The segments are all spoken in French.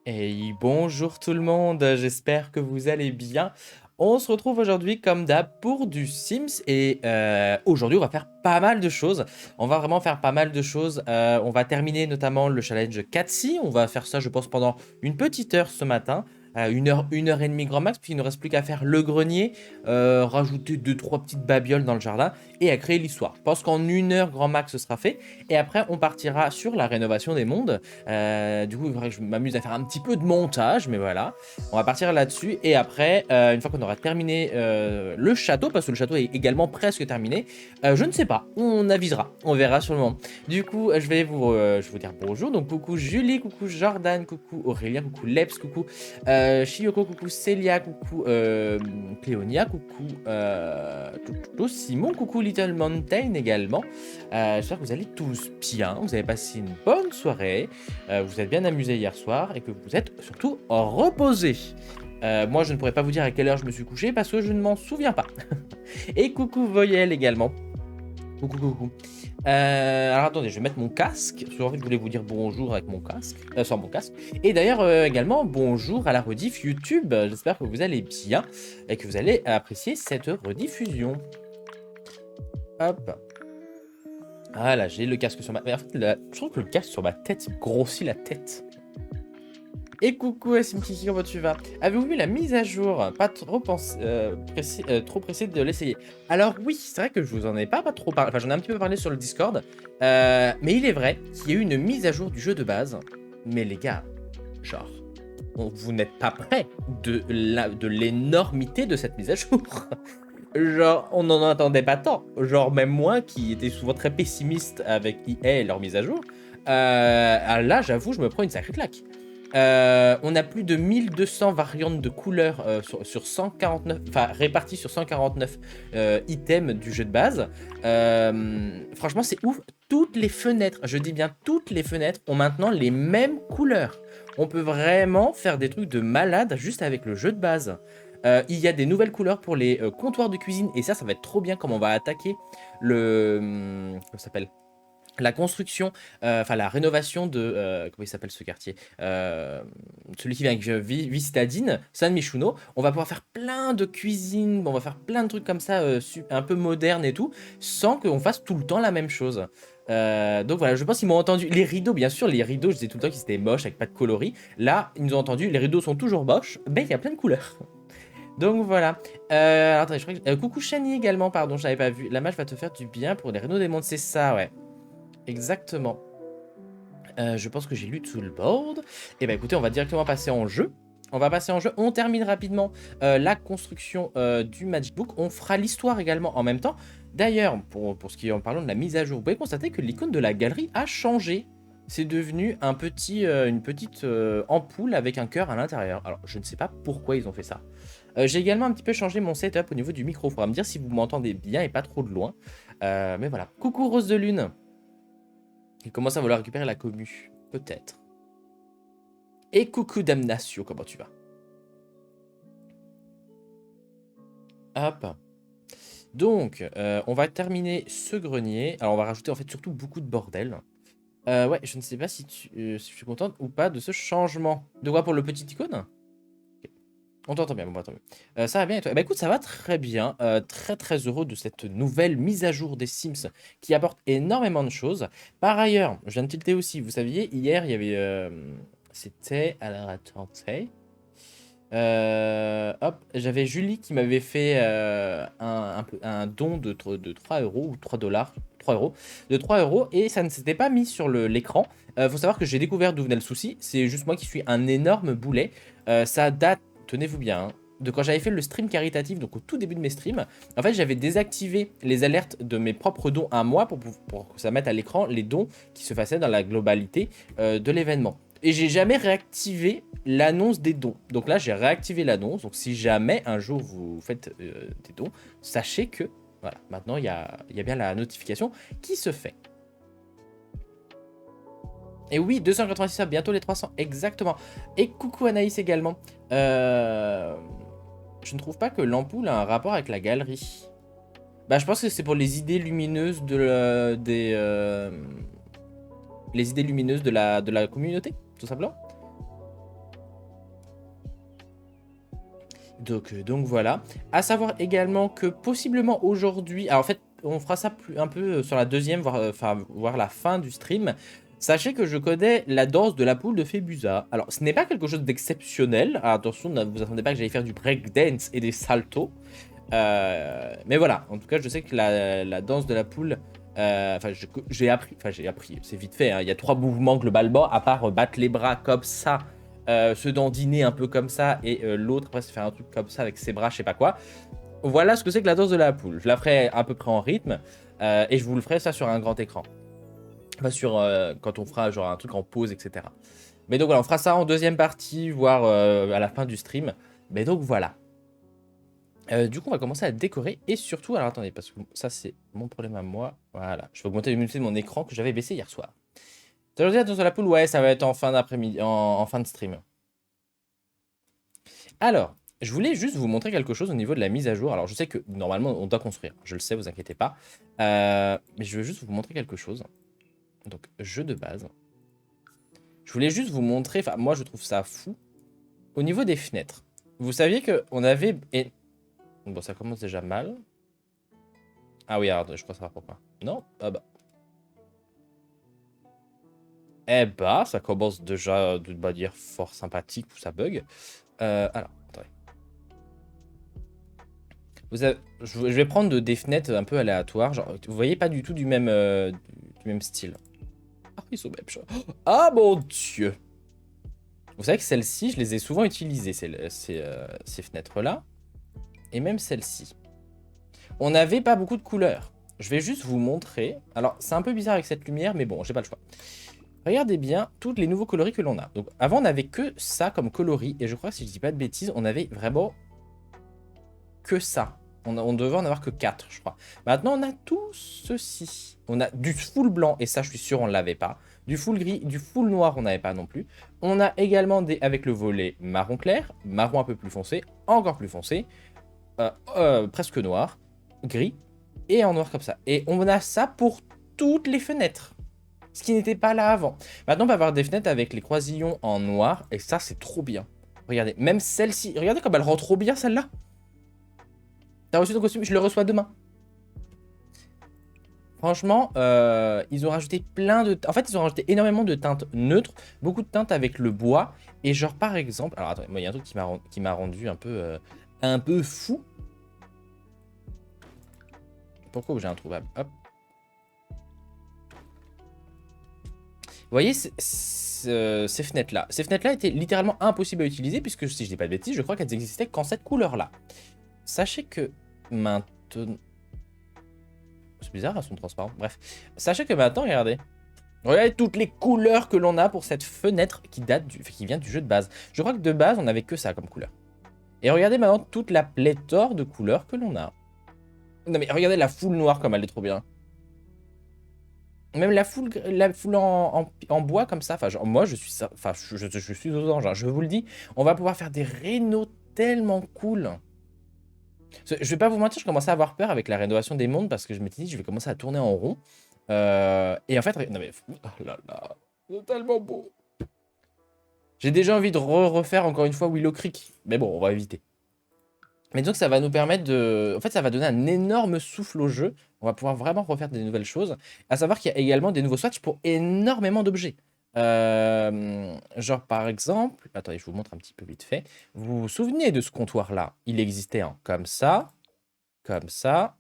Et bonjour tout le monde, j'espère que vous allez bien. On se retrouve aujourd'hui comme d'hab pour du Sims et aujourd'hui on va faire pas mal de choses. On va vraiment faire pas mal de choses. On va terminer notamment le challenge 4C. On va faire ça je pense pendant une petite heure ce matin. Une heure et demie grand max, puis il ne reste plus qu'à faire le grenier, rajouter deux trois petites babioles dans le jardin et à créer l'histoire. Je pense qu'en une heure grand max ce sera fait et après on partira sur la rénovation des mondes. Du coup, il faudrait que je m'amuse à faire un petit peu de montage, mais voilà. On va partir là-dessus. Et après, une fois qu'on aura terminé le château, parce que le château est également presque terminé, je ne sais pas, on avisera, on verra sur le moment. Du coup, je vais vous dire bonjour. Donc, coucou Julie, coucou Jordan, coucou Aurélien, coucou Leps, coucou Chiyoko, coucou Célia, coucou Cléonia, coucou Simon, coucou Little Mountain également. J'espère que vous allez tous bien, vous avez passé une bonne soirée, vous êtes bien amusés hier soir et que vous êtes surtout reposés. Moi, je ne pourrais pas vous dire à quelle heure je me suis couché parce que je ne m'en souviens pas. Et coucou Voyelle également. Coucou, coucou. Alors attendez, je vais mettre mon casque. Parce qu'en fait, je voulais vous dire bonjour avec mon casque. Sans mon casque. Et d'ailleurs, également, bonjour à la rediff YouTube. J'espère que vous allez bien et que vous allez apprécier cette rediffusion. Hop. Ah là, j'ai le casque sur ma... Mais en fait, je trouve que le casque sur ma tête, il me grossit la tête. Et coucou Kiki, comment tu vas? Avez-vous vu la mise à jour? Pas trop, trop pressé de l'essayer. Alors oui, c'est vrai que je vous en ai pas trop parlé. Enfin, j'en ai un petit peu parlé sur le Discord. Mais il est vrai qu'il y a eu une mise à jour du jeu de base. Mais les gars, genre, vous n'êtes pas prêts de l'énormité de cette mise à jour. Genre, on n'en attendait pas tant. Genre, même moi, qui était souvent très pessimiste avec EA et leur mise à jour, là, j'avoue, je me prends une sacrée claque. On a plus de 1200 variantes de couleurs sur 149, enfin réparties sur 149 items du jeu de base. Franchement, c'est ouf. Toutes les fenêtres, je dis bien toutes les fenêtres, ont maintenant les mêmes couleurs. On peut vraiment faire des trucs de malade juste avec le jeu de base. Il y a des nouvelles couleurs pour les comptoirs de cuisine et ça va être trop bien comme on va attaquer le... comment ça s'appelle, la construction, enfin la rénovation de... comment il s'appelle ce quartier, celui qui vient avec Vistadine, San Michuno. On va pouvoir faire plein de cuisines, on va faire plein de trucs comme ça, un peu modernes et tout, sans qu'on fasse tout le temps la même chose. Donc voilà, je pense qu'ils m'ont entendu. Les rideaux, bien sûr, les rideaux, je disais tout le temps qu'ils étaient moches, avec pas de coloris. Là, ils nous ont entendu, les rideaux sont toujours moches, mais il y a plein de couleurs. Donc voilà. Alors, attendez, je crois que... coucou Shani également, pardon, je n'avais pas vu. La match va te faire du bien pour les rénaux des mondes, c'est ça, ouais. Exactement. Je pense que j'ai lu tout le board. Et bah écoutez, on va directement passer en jeu. On va passer en jeu. On termine rapidement la construction du Magic Book. On fera l'histoire également en même temps. D'ailleurs, pour ce qui est en parlant de la mise à jour, vous pouvez constater que l'icône de la galerie a changé. C'est devenu une petite ampoule avec un cœur à l'intérieur. Alors, je ne sais pas pourquoi ils ont fait ça. J'ai également un petit peu changé mon setup au niveau du micro. Il faudra me dire si vous m'entendez bien et pas trop de loin. Mais voilà. Coucou Rose de Lune. Il commence à vouloir récupérer la commu. Peut-être. Et coucou Damnatio, comment tu vas? Hop. Donc, on va terminer ce grenier. Alors, on va rajouter en fait surtout beaucoup de bordel. Ouais, je ne sais pas si je suis contente ou pas de ce changement. De quoi pour le petit icône? On t'entend bien, bon bah tant mieux. Ça va bien et toi? Bah écoute, ça va très bien. Très très heureux de cette nouvelle mise à jour des Sims qui apporte énormément de choses. Par ailleurs, je viens de tilter aussi. Vous saviez, hier, il y avait... c'était... Alors attendez. Hop, j'avais Julie qui m'avait fait un don de 3 euros ou 3 dollars, 3 euros, de 3 euros et ça ne s'était pas mis sur l'écran. Faut savoir que j'ai découvert d'où venait le souci, c'est juste moi qui suis un énorme boulet. Ça date, tenez-vous bien, hein, de quand j'avais fait le stream caritatif, donc au tout début de mes streams. En fait, j'avais désactivé les alertes de mes propres dons à moi pour que ça mette à l'écran les dons qui se faisaient dans la globalité de l'événement. Et j'ai jamais réactivé l'annonce des dons. Donc là, j'ai réactivé l'annonce. Donc si jamais un jour vous faites des dons, sachez que, voilà, maintenant il y a bien la notification qui se fait. Et oui, 286 subs, bientôt les 300, exactement. Et coucou Anaïs également. Je ne trouve pas que l'ampoule a un rapport avec la galerie. Bah, je pense que c'est pour les idées lumineuses les idées lumineuses de la communauté, tout simplement. Donc voilà. À savoir également que possiblement aujourd'hui, alors en fait, on fera ça un peu sur la deuxième, voire la fin du stream. Sachez que je connais la danse de la poule de Phébusa. Alors, ce n'est pas quelque chose d'exceptionnel. Attention, ne vous attendez pas que j'aille faire du breakdance et des saltos. Mais voilà, en tout cas, je sais que la danse de la poule, j'ai appris, c'est vite fait, hein. Il y a 3 mouvements globalement, à part battre les bras comme ça, se dandiner un peu comme ça, et l'autre après se faire un truc comme ça avec ses bras, je sais pas quoi. Voilà ce que c'est que la danse de la poule. Je la ferai à peu près en rythme, et je vous le ferai ça sur un grand écran. Pas sur quand on fera genre un truc en pause, etc. Mais donc voilà, on fera ça en deuxième partie, voire à la fin du stream. Mais donc voilà. Du coup, on va commencer à décorer et surtout, alors attendez, parce que ça c'est mon problème à moi. Voilà, je vais augmenter la luminosité de mon écran que j'avais baissé hier soir. Aujourd'hui, attention à la poule, ouais, ça va être en fin d'après-midi, en fin de stream. Alors, je voulais juste vous montrer quelque chose au niveau de la mise à jour. Alors, je sais que normalement, on doit construire, je le sais, vous inquiétez pas. Mais je veux juste vous montrer quelque chose. Donc, jeu de base. Je voulais juste vous montrer, enfin, moi je trouve ça fou. Au niveau des fenêtres, vous saviez qu'on avait... Bon, ça commence déjà mal. Ah oui, alors, je crois savoir pourquoi. Non? Ah bah. Eh bah, ça commence déjà d'une manière fort sympathique où ça bug. Alors, attendez. Je vais prendre des fenêtres un peu aléatoires. Genre, vous voyez pas du tout du même style. Ah, ils sont même... Ah mon dieu! Vous savez que celles-ci, je les ai souvent utilisées, ces fenêtres-là. Et même celle-ci. On n'avait pas beaucoup de couleurs. Je vais juste vous montrer. Alors, c'est un peu bizarre avec cette lumière, mais bon, j'ai pas le choix. Regardez bien tous les nouveaux coloris que l'on a. Donc, avant, on n'avait que ça comme coloris. Et je crois que si je dis pas de bêtises, on avait vraiment que ça. On devait en avoir que 4, je crois. Maintenant, on a tout ceci. On a du full blanc, et ça, je suis sûr, on ne l'avait pas. Du full gris, du full noir, on n'avait pas non plus. On a également avec le volet marron clair, marron un peu plus foncé, encore plus foncé, presque noir, gris, et en noir comme ça. Et on a ça pour toutes les fenêtres. Ce qui n'était pas là avant. Maintenant, on va avoir des fenêtres avec les croisillons en noir, et ça, c'est trop bien. Regardez, même celle-ci, regardez comme elle rend trop bien, celle-là. T'as reçu ton costume, je le reçois demain. Franchement, ils ont rajouté plein de... En fait, ils ont rajouté énormément de teintes neutres, beaucoup de teintes avec le bois. Et genre, par exemple... Alors, attendez, moi, il y a un truc qui m'a rendu un peu fou. Pourquoi j'ai introuvable? Hop. Vous voyez ces fenêtres-là. Ces fenêtres-là étaient littéralement impossibles à utiliser, puisque, si je dis pas de bêtises, je crois qu'elles existaient qu'en cette couleur-là. Sachez que maintenant... C'est bizarre, elles sont transparentes. Bref. Sachez que maintenant, regardez. Regardez toutes les couleurs que l'on a pour cette fenêtre qui vient du jeu de base. Je crois que de base, on n'avait que ça comme couleur. Et regardez maintenant toute la pléthore de couleurs que l'on a. Non mais regardez la foule noire comme elle est trop bien. Même la foule en bois comme ça. Enfin, genre, moi, je suis aux anges. Hein. Je vous le dis, on va pouvoir faire des rénaux tellement cool. Je vais pas vous mentir, je commençais à avoir peur avec la rénovation des mondes parce que je m'étais dit, je vais commencer à tourner en rond. Et en fait, non mais, oh là là, c'est tellement beau. J'ai déjà envie de refaire encore une fois Willow Creek. Mais bon, on va éviter. Mais donc ça va nous permettre de... En fait, ça va donner un énorme souffle au jeu. On va pouvoir vraiment refaire des nouvelles choses. À savoir qu'il y a également des nouveaux swatchs pour énormément d'objets. Genre par exemple... Attendez, je vous montre un petit peu vite fait. Vous vous souvenez de ce comptoir-là? Il existait en comme ça. Comme ça.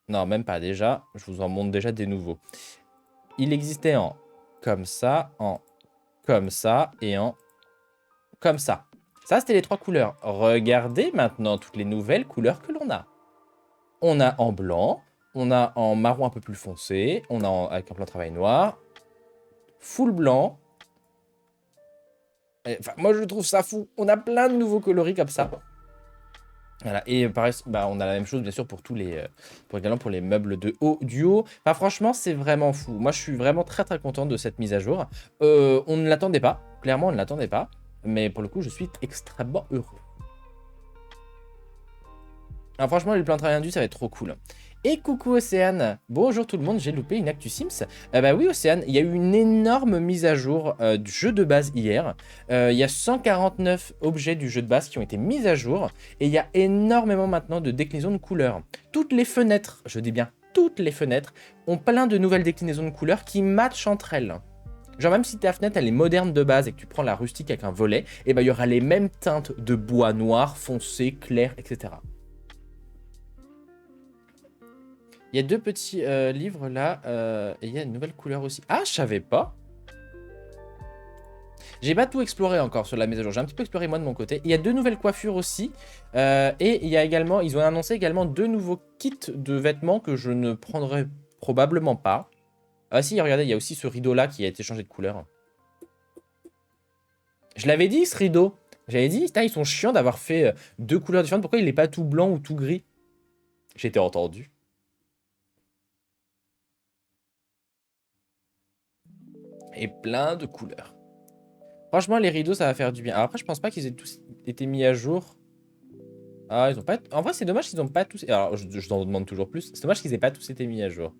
Non, même pas déjà. Je vous en montre déjà des nouveaux. Il existait en comme ça, en comme ça et en comme ça. Ça, c'était les trois couleurs. Regardez maintenant toutes les nouvelles couleurs que l'on a. On a en blanc, on a en marron un peu plus foncé, on a avec un plan de travail noir, full blanc. Enfin, moi, je trouve ça fou. On a plein de nouveaux coloris comme ça. Voilà, et pareil, bah, on a la même chose bien sûr pour tous les également pour les meubles de haut, du haut. Enfin, franchement, c'est vraiment fou. Moi, je suis vraiment très très content de cette mise à jour. On ne l'attendait pas, clairement, on ne l'attendait pas. Mais pour le coup, je suis extrêmement heureux. Alors franchement, le plan de travail induit, ça va être trop cool. Et coucou Océane. Bonjour tout le monde, j'ai loupé une actu Sims. Bah oui Océane, il y a eu une énorme mise à jour du jeu de base hier. Il y a 149 objets du jeu de base qui ont été mis à jour. Et il y a énormément maintenant de déclinaisons de couleurs. Toutes les fenêtres, je dis bien toutes les fenêtres, ont plein de nouvelles déclinaisons de couleurs qui matchent entre elles. Genre même si ta fenêtre elle est moderne de base et que tu prends la rustique avec un volet, et bah il y aura les mêmes teintes de bois noir, foncé, clair, etc. Il y a deux petits livres là, et il y a une nouvelle couleur aussi. Ah, je savais pas. J'ai pas tout exploré encore sur la mise à jour, j'ai un petit peu exploré moi de mon côté. Il y a deux nouvelles coiffures aussi, et il y a également, ils ont annoncé également deux nouveaux kits de vêtements que je ne prendrai probablement pas. Ah si, regardez, il y a aussi ce rideau là qui a été changé de couleur. Je l'avais dit ce rideau. J'avais dit, ils sont chiants d'avoir fait deux couleurs différentes. Pourquoi il n'est pas tout blanc ou tout gris? J'étais entendu. Et plein de couleurs. Franchement, les rideaux, ça va faire du bien. Alors après, je pense pas qu'ils aient tous été mis à jour. Ah, ils ont pas... En vrai, c'est dommage qu'ils ont pas tous... Alors, je t'en demande toujours plus. C'est dommage qu'ils aient pas tous été mis à jour.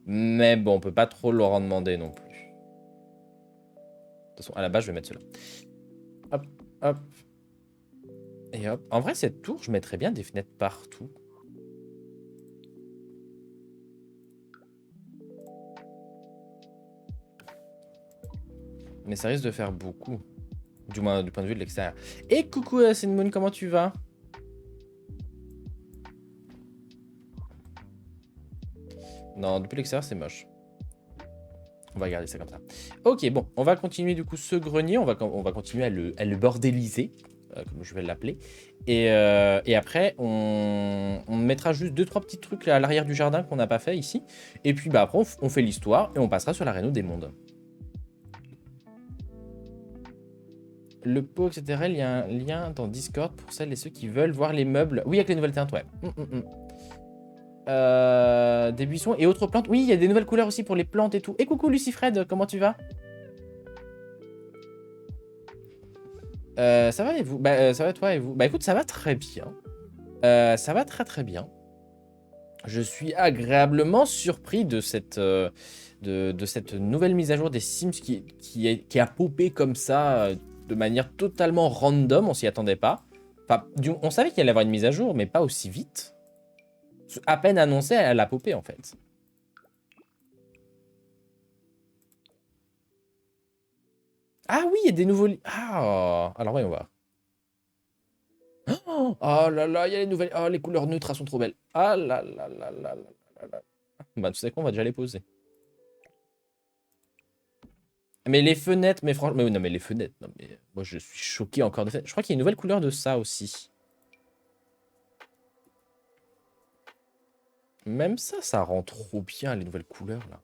Mais bon, on peut pas trop leur en demander non plus. De toute façon, à la base, je vais mettre cela. Hop, hop. Et hop. En vrai, cette tour, je mettrais bien des fenêtres partout. Mais ça risque de faire beaucoup. Du moins, du point de vue de l'extérieur. Et coucou, Moon, comment tu vas? Non, depuis l'extérieur, c'est moche. On va garder ça comme ça. Ok, bon, on va continuer du coup ce grenier. On va continuer à le bordéliser, comme je vais l'appeler. Et après, on mettra juste 2-3 petits trucs à l'arrière du jardin qu'on n'a pas fait ici. Et puis bah, après, on fait l'histoire et on passera sur la réno des mondes. Le pot, etc. Il y a un lien dans Discord pour celles et ceux qui veulent voir les meubles. Oui, avec les nouvelles teintes, ouais. Des buissons et autres plantes. Oui, il y a des nouvelles couleurs aussi pour les plantes et tout. Et coucou Lucifred, comment tu vas? Ça va et vous? Bah, ça va toi et vous? Bah écoute, ça va très bien. Ça va très très bien. Je suis agréablement surpris de cette, cette nouvelle mise à jour des Sims qui a popé comme ça de manière totalement random. On s'y attendait pas. Enfin, on savait qu'il allait y avoir une mise à jour, mais pas aussi vite. À peine annoncée, elle a popé en fait. Ah oui, il y a des nouveaux... Ah, alors voyons voir. Oh là là, il y a les nouvelles... Oh, les couleurs neutres, elles sont trop belles. Ah là là là là là là. Bah, tu sais quoi, on va déjà les poser. Mais les fenêtres, mais franchement... Mais non, mais les fenêtres, non mais... Moi, je suis choqué encore de ça. Je crois qu'il y a une nouvelle couleur de ça aussi. Même ça, ça rend trop bien, les nouvelles couleurs, là.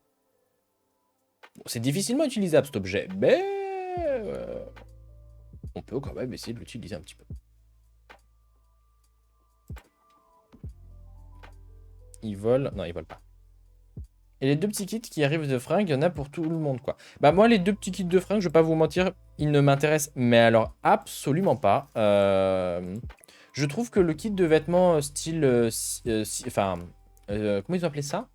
Bon, c'est difficilement utilisable, cet objet, mais... on peut quand même essayer de l'utiliser un petit peu. Ils volent... Non, ils volent pas. Et les deux petits kits qui arrivent de fringues, il y en a pour tout le monde, quoi. Bah moi, les deux petits kits de fringues, je vais pas vous mentir, ils ne m'intéressent, mais alors absolument pas. Je trouve que le kit de vêtements style... comment ils ont appelé ça?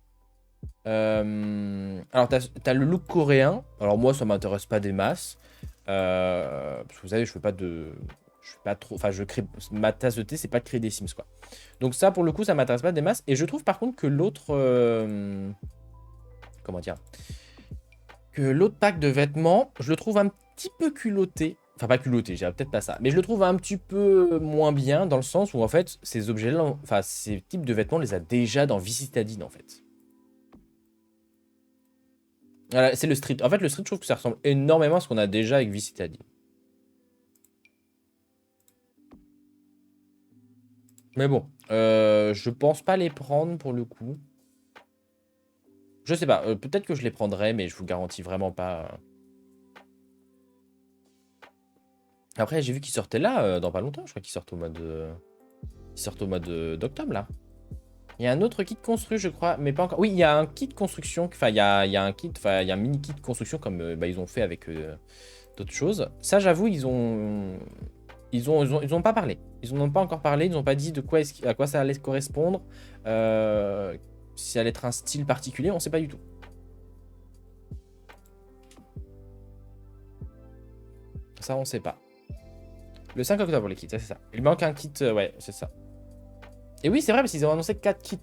Alors, t'as le look coréen. Alors, moi, ça m'intéresse pas des masses. Parce que vous savez, je fais pas de... Je suis pas trop... Enfin, je crée... Ma tasse de thé, c'est pas de créer des Sims, quoi. Donc ça, pour le coup, ça m'intéresse pas des masses. Et je trouve, par contre, que l'autre... Comment dire? Que l'autre pack de vêtements, je le trouve un petit peu culotté. Enfin, pas culotté, je dirais peut-être pas ça. Mais je le trouve un petit peu moins bien, dans le sens où, en fait, ces objets-là... Enfin, ces types de vêtements, on les a déjà dans Vicitadine, en fait. Voilà, c'est le street. En fait, le street, je trouve que ça ressemble énormément à ce qu'on a déjà avec Vicitadine. Mais bon, je pense pas les prendre pour le coup. Je sais pas, peut-être que je les prendrai, mais je vous garantis vraiment pas. Après, j'ai vu qu'ils sortaient là dans pas longtemps. Je crois qu'ils sortent au mois de... Ils sortent au mois d'octobre là. Il y a un autre kit construit, je crois, mais pas encore. Oui, il y a un kit construction. Enfin, il y a un kit, enfin, il y a un mini kit construction comme bah, ils ont fait avec d'autres choses. Ça, j'avoue, ils ont pas parlé. Ils n'en ont pas encore parlé. Ils n'ont pas dit de quoi à quoi ça allait correspondre. Si ça allait être un style particulier, on sait pas du tout. Ça, on sait pas. Le 5 octobre, les kits, c'est ça. Il manque un kit, ouais, c'est ça. Et oui, c'est vrai, parce qu'ils ont annoncé 4 kits.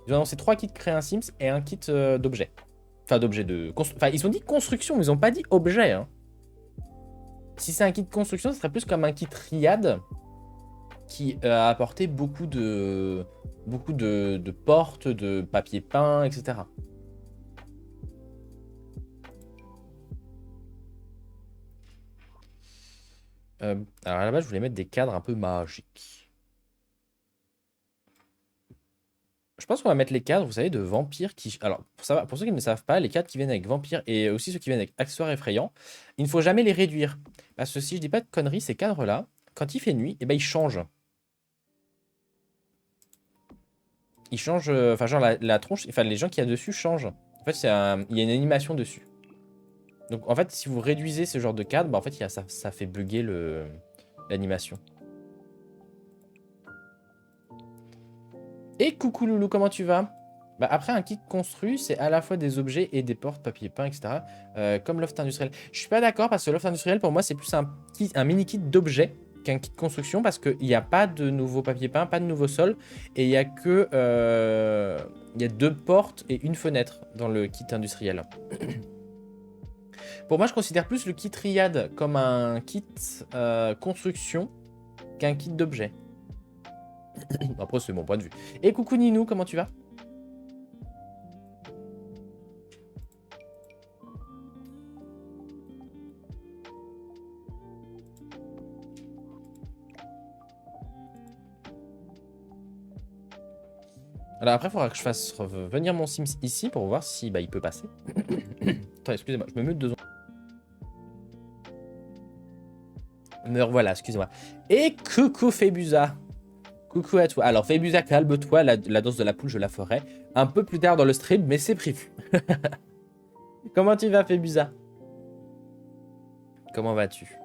Ils ont annoncé 3 kits créer un Sims et un kit d'objets. Enfin, d'objets de... Enfin, ils ont dit construction, ils ont pas dit objet. Hein. Si c'est un kit construction, ce serait plus comme un kit Riad qui a apporté beaucoup de portes, de papier peint, etc. Alors à la base, je voulais mettre des cadres un peu magiques. Je pense qu'on va mettre les cadres, vous savez, de vampires qui... Alors, pour ceux qui ne savent pas, les cadres qui viennent avec vampires et aussi ceux qui viennent avec accessoires effrayants, il ne faut jamais les réduire. Parce que si je dis pas de conneries, ces cadres-là, quand il fait nuit, eh ben, ils changent. Ils changent... Enfin, genre, la tronche... Enfin, les gens qui y a dessus changent. En fait, il y a une animation dessus. Donc, en fait, si vous réduisez ce genre de cadre, bah, en fait, ça fait bugger l'animation. Et coucou Loulou, comment tu vas? Bah après, un kit construit, c'est à la fois des objets et des portes, papier peint, etc. Comme loft industriel. Je suis pas d'accord parce que loft industriel, pour moi, c'est plus un mini kit d'objets qu'un kit de construction parce qu'il n'y a pas de nouveau papier peint, pas de nouveau sol. Et il y a que... il y a 2 portes et une fenêtre dans le kit industriel. Pour moi, je considère plus le kit Riad comme un kit construction qu'un kit d'objets. Après, c'est mon point de vue. Et coucou Ninou, comment tu vas? Alors après, il faudra que je fasse revenir mon Sims ici pour voir si bah, il peut passer. Attends, excusez-moi, je me mute 2 secondes. Me revoilà, excusez-moi. Et coucou Phébusa. Coucou à toi. Alors Phébusa, calme-toi, la danse de la poule, je la ferai un peu plus tard dans le stream, mais c'est prévu. Comment tu vas Phébusa? Comment vas-tu?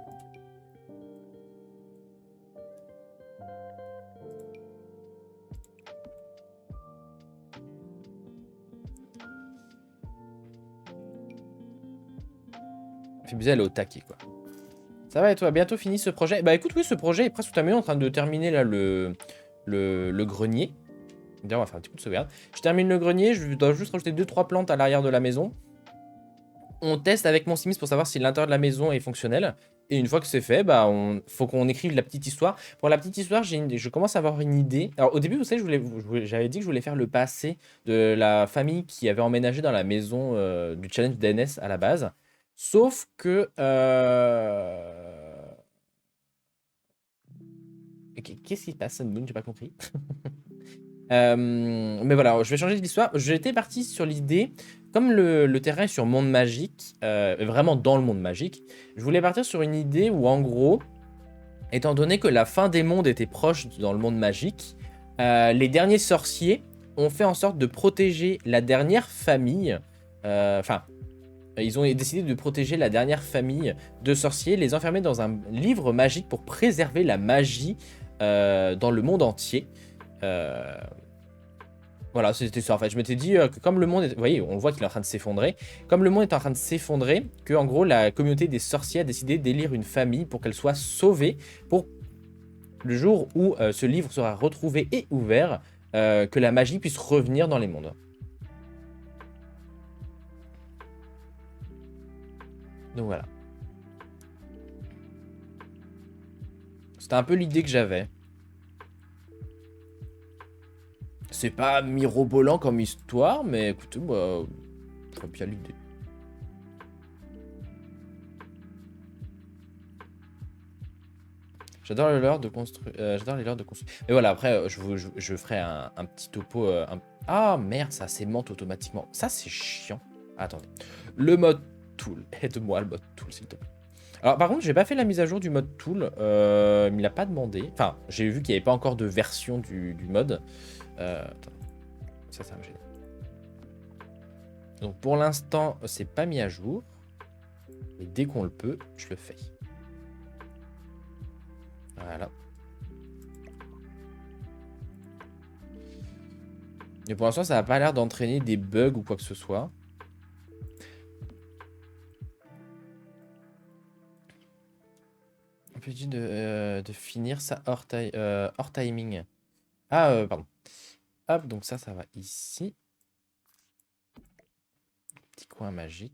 Phébusa, elle est au taquet, quoi. Ça va et toi? Bientôt fini ce projet? Bah écoute, oui, ce projet est presque terminé, en train de terminer là le grenier. D'ailleurs, on va faire un petit coup de sauvegarde. Je termine le grenier, je dois juste rajouter 2-3 plantes à l'arrière de la maison. On teste avec mon Sims pour savoir si l'intérieur de la maison est fonctionnel. Et une fois que c'est fait, bah, faut qu'on écrive la petite histoire. Pour la petite histoire, je commence à avoir une idée. Alors au début, vous savez, j'avais dit que je voulais faire le passé de la famille qui avait emménagé dans la maison du challenge d'NS à la base. Sauf que... Qu'est-ce qui se passe, Sunmoon? J'ai pas compris. Mais voilà, je vais changer l'histoire. J'étais parti sur l'idée, comme le terrain est sur monde magique, vraiment dans le monde magique, je voulais partir sur une idée où en gros, étant donné que la fin des mondes était proche dans le monde magique, les derniers sorciers ont fait en sorte de protéger la dernière famille, enfin, ils ont décidé de protéger la dernière famille de sorciers, les enfermer dans un livre magique pour préserver la magie dans le monde entier. Voilà, c'était ça en fait. Je m'étais dit que comme le monde est... Vous voyez, on voit qu'il est en train de s'effondrer. Comme le monde est en train de s'effondrer, que en gros la communauté des sorciers a décidé d'élire une famille pour qu'elle soit sauvée pour le jour où ce livre sera retrouvé et ouvert, que la magie puisse revenir dans les mondes. Donc voilà. C'était un peu l'idée que j'avais. C'est pas mirobolant comme histoire, mais écoutez, moi, je vois bien l'idée. J'adore les leurs de construire. J'adore les leurs de construire. Mais voilà, après, je ferai un petit topo. Ah merde, ça s'aimante automatiquement. Ça, c'est chiant. Attendez. Le mode tool. Aide-moi, le mode tool, s'il te plaît. Alors, par contre, j'ai pas fait la mise à jour du mode tool. Il me l'a pas demandé. Enfin, j'ai vu qu'il n'y avait pas encore de version du mode. Attends. Ça me gêne. Donc, pour l'instant, c'est pas mis à jour. Mais dès qu'on le peut, je le fais. Voilà. Mais pour l'instant, ça n'a pas l'air d'entraîner des bugs ou quoi que ce soit. On peut dire de finir ça hors timing. Ah, pardon. Hop, donc ça va ici. Petit coin magique.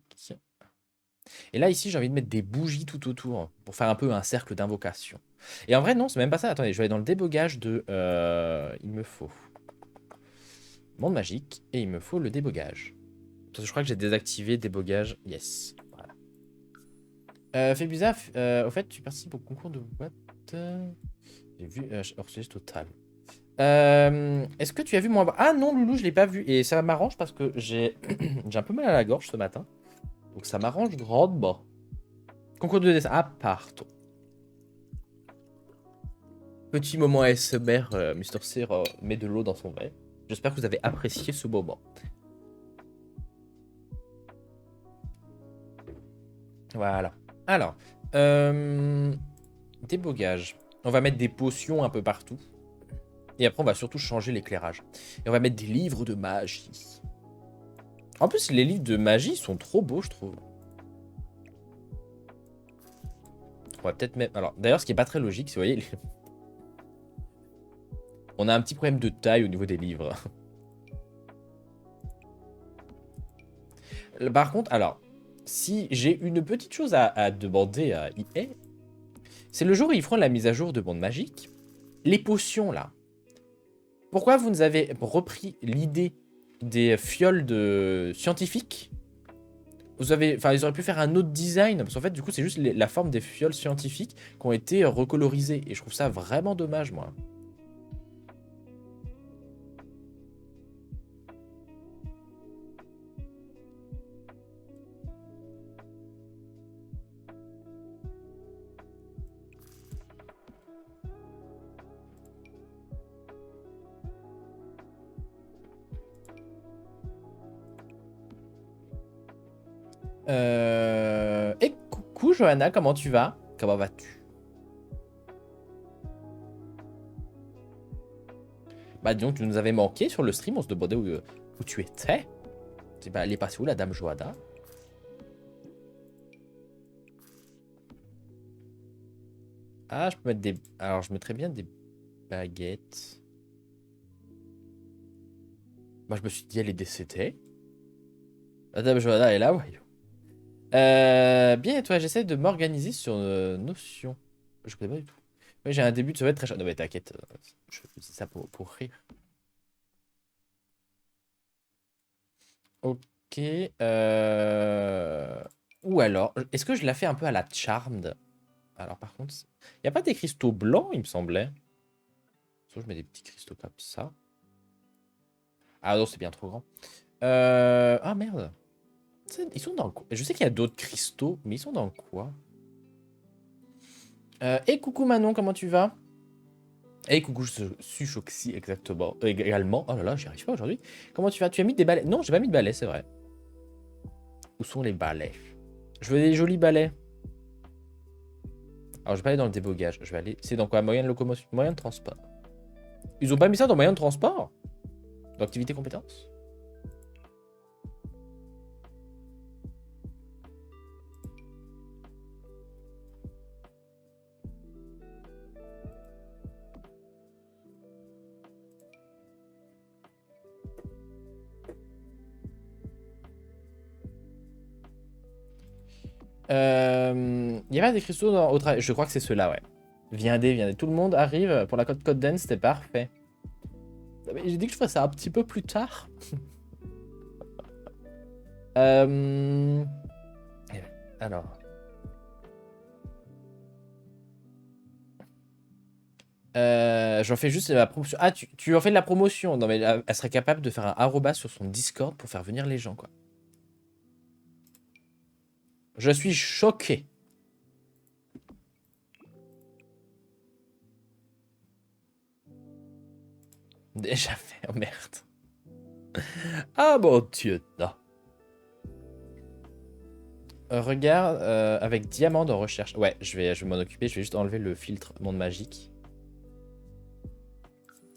Et là, ici, j'ai envie de mettre des bougies tout autour pour faire un peu un cercle d'invocation. Et en vrai, non, c'est même pas ça. Attendez, je vais aller dans le débogage de... il me faut... Monde magique. Et il me faut le débogage. Je crois que j'ai désactivé débogage. Yes. Voilà. Fébusa, au fait, tu participes au concours de what? J'ai vu hors sujet total. Est-ce que tu as vu moi? Ah non, Loulou, je l'ai pas vu. Et ça m'arrange parce que j'ai un peu mal à la gorge ce matin. Donc ça m'arrange grandement. Concours de dessin. Ah, pardon. Petit moment ASMR, Mister Cyr met de l'eau dans son verre. J'espère que vous avez apprécié ce moment. Voilà. Alors, débogage. On va mettre des potions un peu partout. Et après, on va surtout changer l'éclairage. Et on va mettre des livres de magie. En plus, les livres de magie sont trop beaux, je trouve. On va peut-être mettre... Alors, d'ailleurs, ce qui est pas très logique, c'est, vous voyez... On a un petit problème de taille au niveau des livres. Par contre, alors... Si j'ai une petite chose à demander à EA, c'est le jour où ils feront la mise à jour de Monde Magique. Les potions, là. Pourquoi vous nous avez repris l'idée des fioles de scientifiques? Vous avez, enfin, ils auraient pu faire un autre design, parce qu'en fait, du coup, c'est juste la forme des fioles scientifiques qui ont été recolorisées. Et je trouve ça vraiment dommage, moi. Et coucou Johanna, comment tu vas? Comment vas-tu? Bah disons que tu nous avais manqué sur le stream, on se demandait où tu étais. Bah, elle est passée où la dame Johanna? Ah, je peux mettre des... Alors, je mettrais bien des baguettes. Moi, je me suis dit, elle est décédée. La dame Johanna est là, voyons. Bien, et toi, j'essaie de m'organiser sur Notion. Je connais pas du tout. Oui, j'ai un début de semaine très chaud. Non, mais t'inquiète, je dis ça pour rire. Ok. Ou alors, est-ce que je la fais un peu à la Charmed? Alors, par contre, il n'y a pas des cristaux blancs, il me semblait. Sauf que je mets des petits cristaux comme ça. Ah non, c'est bien trop grand. Ah merde. Ils sont dans quoi? Je sais qu'il y a d'autres cristaux, mais ils sont dans quoi? Et coucou Manon, comment tu vas? Et coucou Sushoxi, exactement. Également. Oh là là, j'y arrive pas aujourd'hui. Comment tu vas? Tu as mis des balais? Non, j'ai pas mis de balais, c'est vrai. Où sont les balais? Je veux des jolis balais. Alors, je vais pas aller dans le débogage. Je vais aller... C'est dans quoi? Moyen de locomotion? Moyen de transport. Ils ont pas mis ça dans moyen de transport? Dans activité compétences? Il y avait des cristaux dans... au travail. Je crois que c'est ceux-là, ouais. Viendez. Tout le monde arrive pour la code dance, c'était parfait. J'ai dit que je ferais ça un petit peu plus tard. Alors. J'en fais juste la promotion. Ah, tu en fais de la promotion. Non, mais elle serait capable de faire un arroba sur son Discord pour faire venir les gens, quoi. Je suis choqué. Déjà fait, oh merde. Ah mon dieu, non. Regarde, avec diamant de recherche. Ouais, je vais m'en occuper. Je vais juste enlever le filtre monde magique.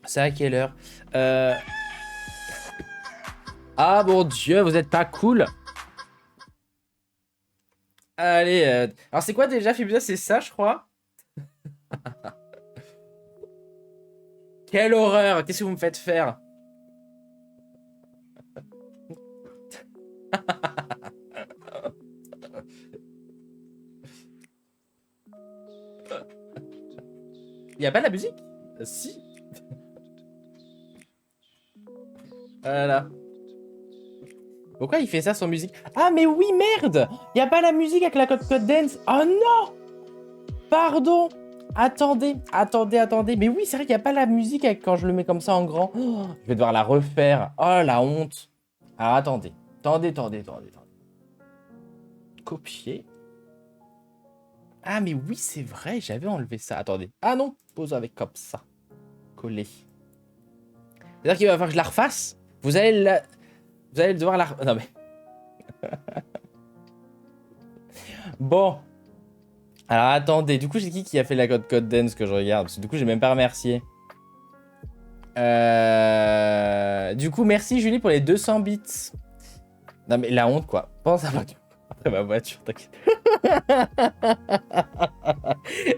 C'est à quelle heure? Ah mon dieu, vous êtes pas cool. Allez, alors c'est quoi déjà, Fibusa? C'est ça, je crois. Quelle horreur! Qu'est-ce que vous me faites faire? Y a pas de la musique? Si. Voilà. Pourquoi il fait ça sans musique? Ah mais oui, merde! Y a pas la musique avec la code dance. Oh non! Pardon! Attendez. Mais oui, c'est vrai qu'il n'y a pas la musique avec quand je le mets comme ça en grand. Oh, je vais devoir la refaire. Oh, la honte. Alors, attendez. Attendez. Copier. Ah, mais oui, c'est vrai, j'avais enlevé ça. Attendez. Ah non, pose avec comme ça. Coller. C'est-à-dire qu'il va falloir que je la refasse. Vous allez devoir la... Non, mais... Bon. Alors, attendez. Du coup, c'est qui a fait la code dance que je regarde? Parce que du coup, j'ai même pas remercié. Du coup, merci Julie pour les 200 bits. Non, mais la honte, quoi. Pense à après ma voiture, t'inquiète.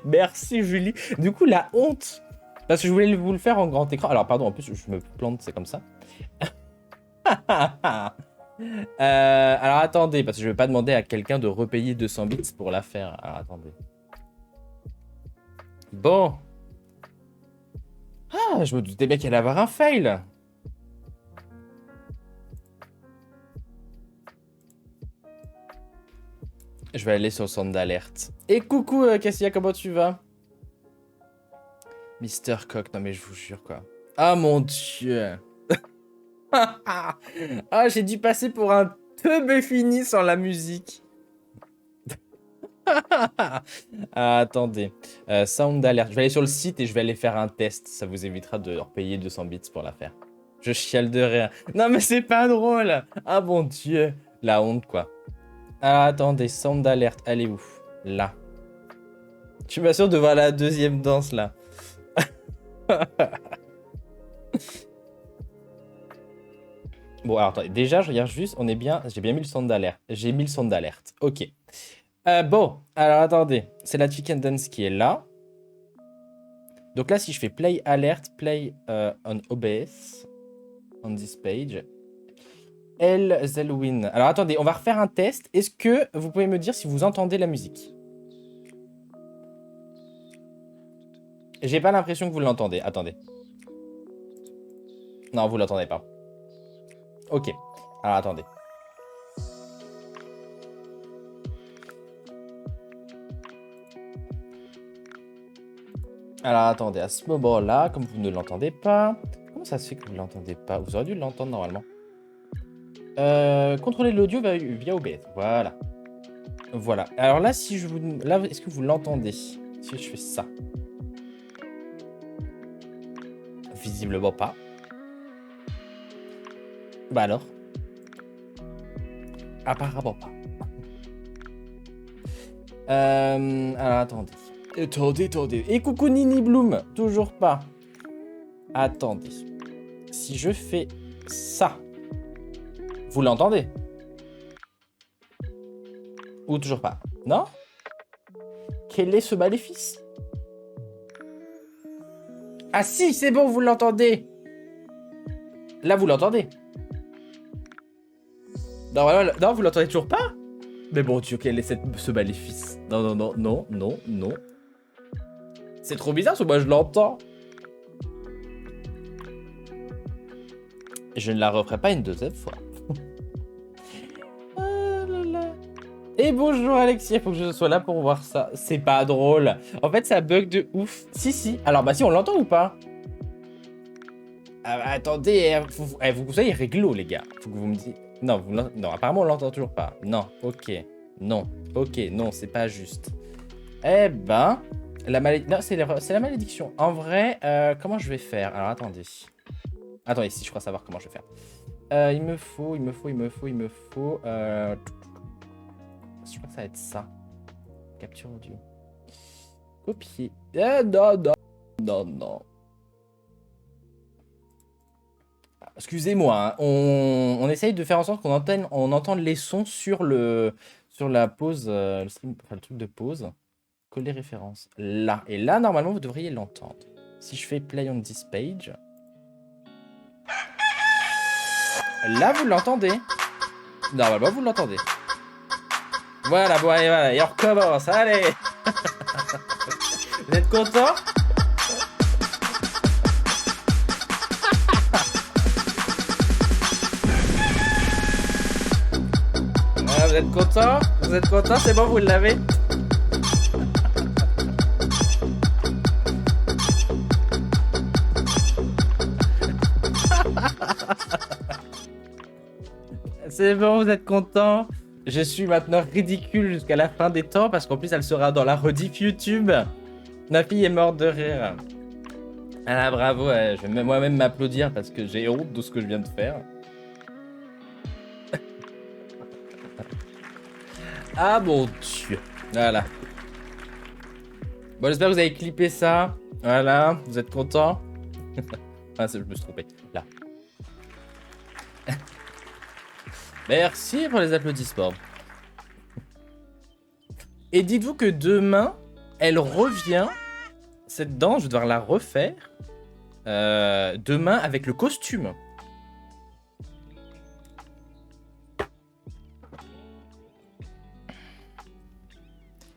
Merci Julie. Du coup, la honte. Parce que je voulais vous le faire en grand écran. Alors, pardon, en plus, je me plante, c'est comme ça. Alors, attendez, parce que je vais pas demander à quelqu'un de repayer 200 bits pour la faire. Alors, attendez. Bon. Ah, je me doutais bien qu'il allait avoir un fail. Je vais aller sur le centre d'alerte. Et coucou, Cassia, comment tu vas? Mister Coq, non mais je vous jure, quoi. Ah mon dieu. Ah, j'ai dû passer pour un teubé fini sans la musique. Ah, attendez. Sound d'alerte. Je vais aller sur le site et je vais aller faire un test. Ça vous évitera de repayer 200 bits pour la faire. Je chiale de rire. Non mais c'est pas drôle. Ah mon dieu. La honte, quoi. Ah, attendez, sound d'alerte, elle est où? Là. Je suis pas sûr de voir la deuxième danse, là. Bon, alors, attendez, déjà, je regarde juste, on est bien, j'ai bien mis le sound d'alerte. J'ai mis le sound d'alerte, ok. Bon, alors, attendez, c'est la chicken dance qui est là. Donc là, si je fais play alert, play on OBS, on this page... El Zelwin. Alors attendez, on va refaire un test. Est-ce que vous pouvez me dire si vous entendez la musique? J'ai pas l'impression que vous l'entendez. Attendez. Non, vous l'entendez pas. Ok. Alors attendez. Alors attendez, à ce moment-là, comme vous ne l'entendez pas... Comment ça se fait que vous l'entendez pas? Vous auriez dû l'entendre normalement. Contrôler l'audio via OBS. Voilà. Voilà. Alors là, si je vous... Là, est-ce que vous l'entendez? Si je fais ça. Visiblement pas. Bah alors. Apparemment pas. Alors attendez. Attendez. Et coucou Nini Bloom, toujours pas. Attendez. Si je fais ça, vous l'entendez? Ou toujours pas? Non? Quel est ce maléfice? Ah si, c'est bon, vous l'entendez. Là, vous l'entendez. Non, voilà, non, vous l'entendez toujours pas? Mais bon Dieu, quel est ce maléfice? Non. C'est trop bizarre, parce que moi je l'entends. Je ne la referai pas une deuxième fois. Ah là là. Et bonjour Alexis, il faut que je sois là pour voir ça. C'est pas drôle. En fait, ça bug de ouf. Si. Alors bah si, on l'entend ou pas? Attendez, vous soyez réglo les gars. Faut que vous me dites... Non, non, apparemment on l'entend toujours pas. Non, ok. Non, c'est pas juste. Eh ben... Non, c'est la malédiction. En vrai, comment je vais faire? Alors attendez. Attendez, si je crois savoir comment je vais faire. Il me faut... Je crois que ça va être ça. Capture audio. Copier. Non. Excusez-moi, hein. On essaye de faire en sorte qu'on entende les sons sur la pause, le truc de pause. Coller référence. Là. Et là, normalement, vous devriez l'entendre. Si je fais play on this page. Là, vous l'entendez. Normalement, vous l'entendez. Voilà, bon, allez, voilà. Et on recommence. Allez. Vous êtes content? Vous êtes content? Vous êtes content? C'est bon, vous l'avez? C'est bon, vous êtes content? Je suis maintenant ridicule jusqu'à la fin des temps parce qu'en plus elle sera dans la rediff YouTube. Ma fille est morte de rire. Ah bravo, je vais moi-même m'applaudir parce que j'ai honte de ce que je viens de faire. Ah mon Dieu. Voilà. Bon, j'espère que vous avez clippé ça. Voilà, vous êtes content? Ah, je me suis trompé. Là. Merci pour les applaudissements. Et dites-vous que demain, elle revient. Cette danse, je vais devoir la refaire. Demain avec le costume.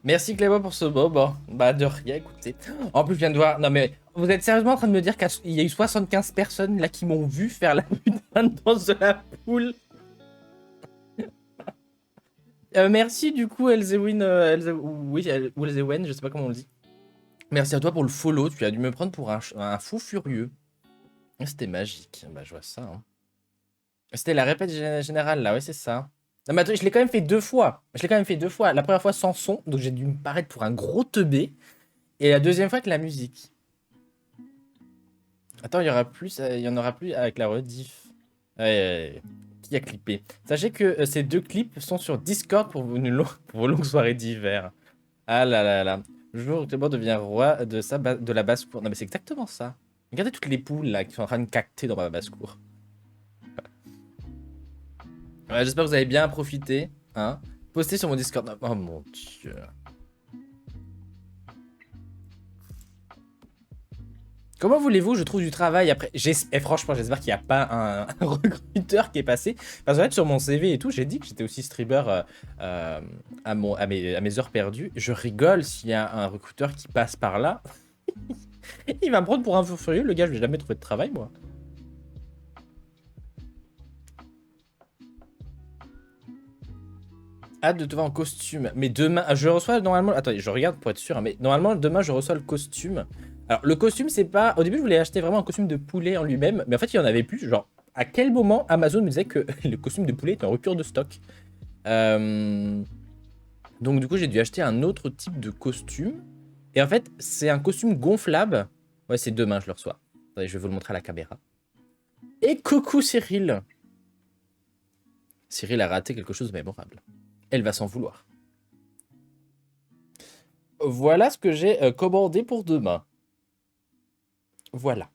Merci Clément pour ce mot. Bon, bah de rien, écoutez. En plus, je viens de voir... Non mais, vous êtes sérieusement en train de me dire qu'il y a eu 75 personnes là qui m'ont vu faire la putain de danse de la poule? Merci du coup Elzewin, ou Elzewen, je sais pas comment on le dit. Merci à toi pour le follow, tu as dû me prendre pour un fou furieux. C'était magique, bah je vois ça. Hein. C'était la répète générale là, ouais c'est ça. Non mais attends, je l'ai quand même fait 2 fois. La première fois sans son, donc j'ai dû me paraître pour un gros teubé. Et la deuxième fois avec la musique. Attends, il y aura plus, il y en aura plus avec la rediff. Qui a clippé? Sachez que ces 2 clips sont sur Discord pour vos longues soirées d'hiver. Ah là là là. Le jour où Clément devient roi de la basse-cour. Non mais c'est exactement ça. Regardez toutes les poules là qui sont en train de cacter dans ma basse-cour. Ouais, j'espère que vous avez bien profité. Hein. Postez sur mon Discord. Oh mon Dieu. Comment voulez-vous je trouve du travail après? Et franchement, j'espère qu'il n'y a pas un recruteur qui est passé. Parce qu'en fait, sur mon CV et tout, j'ai dit que j'étais aussi streamer à mes heures perdues. Je rigole s'il y a un recruteur qui passe par là. Il va me prendre pour un fou furieux. Le gars, je vais jamais trouver de travail, moi. Hâte de te voir en costume. Mais demain, je reçois normalement... Attendez, je regarde pour être sûr. Hein, mais normalement, demain, je reçois le costume. Alors, le costume, c'est pas... Au début, je voulais acheter vraiment un costume de poulet en lui-même. Mais en fait, il y en avait plus. Genre, à quel moment Amazon me disait que le costume de poulet était en rupture de stock? Donc, du coup, j'ai dû acheter un autre type de costume. Et en fait, c'est un costume gonflable. Ouais, c'est demain, je le reçois. Attendez, je vais vous le montrer à la caméra. Et coucou Cyril. Cyril a raté quelque chose de mémorable. Elle va s'en vouloir. Voilà ce que j'ai commandé pour demain. Voilà.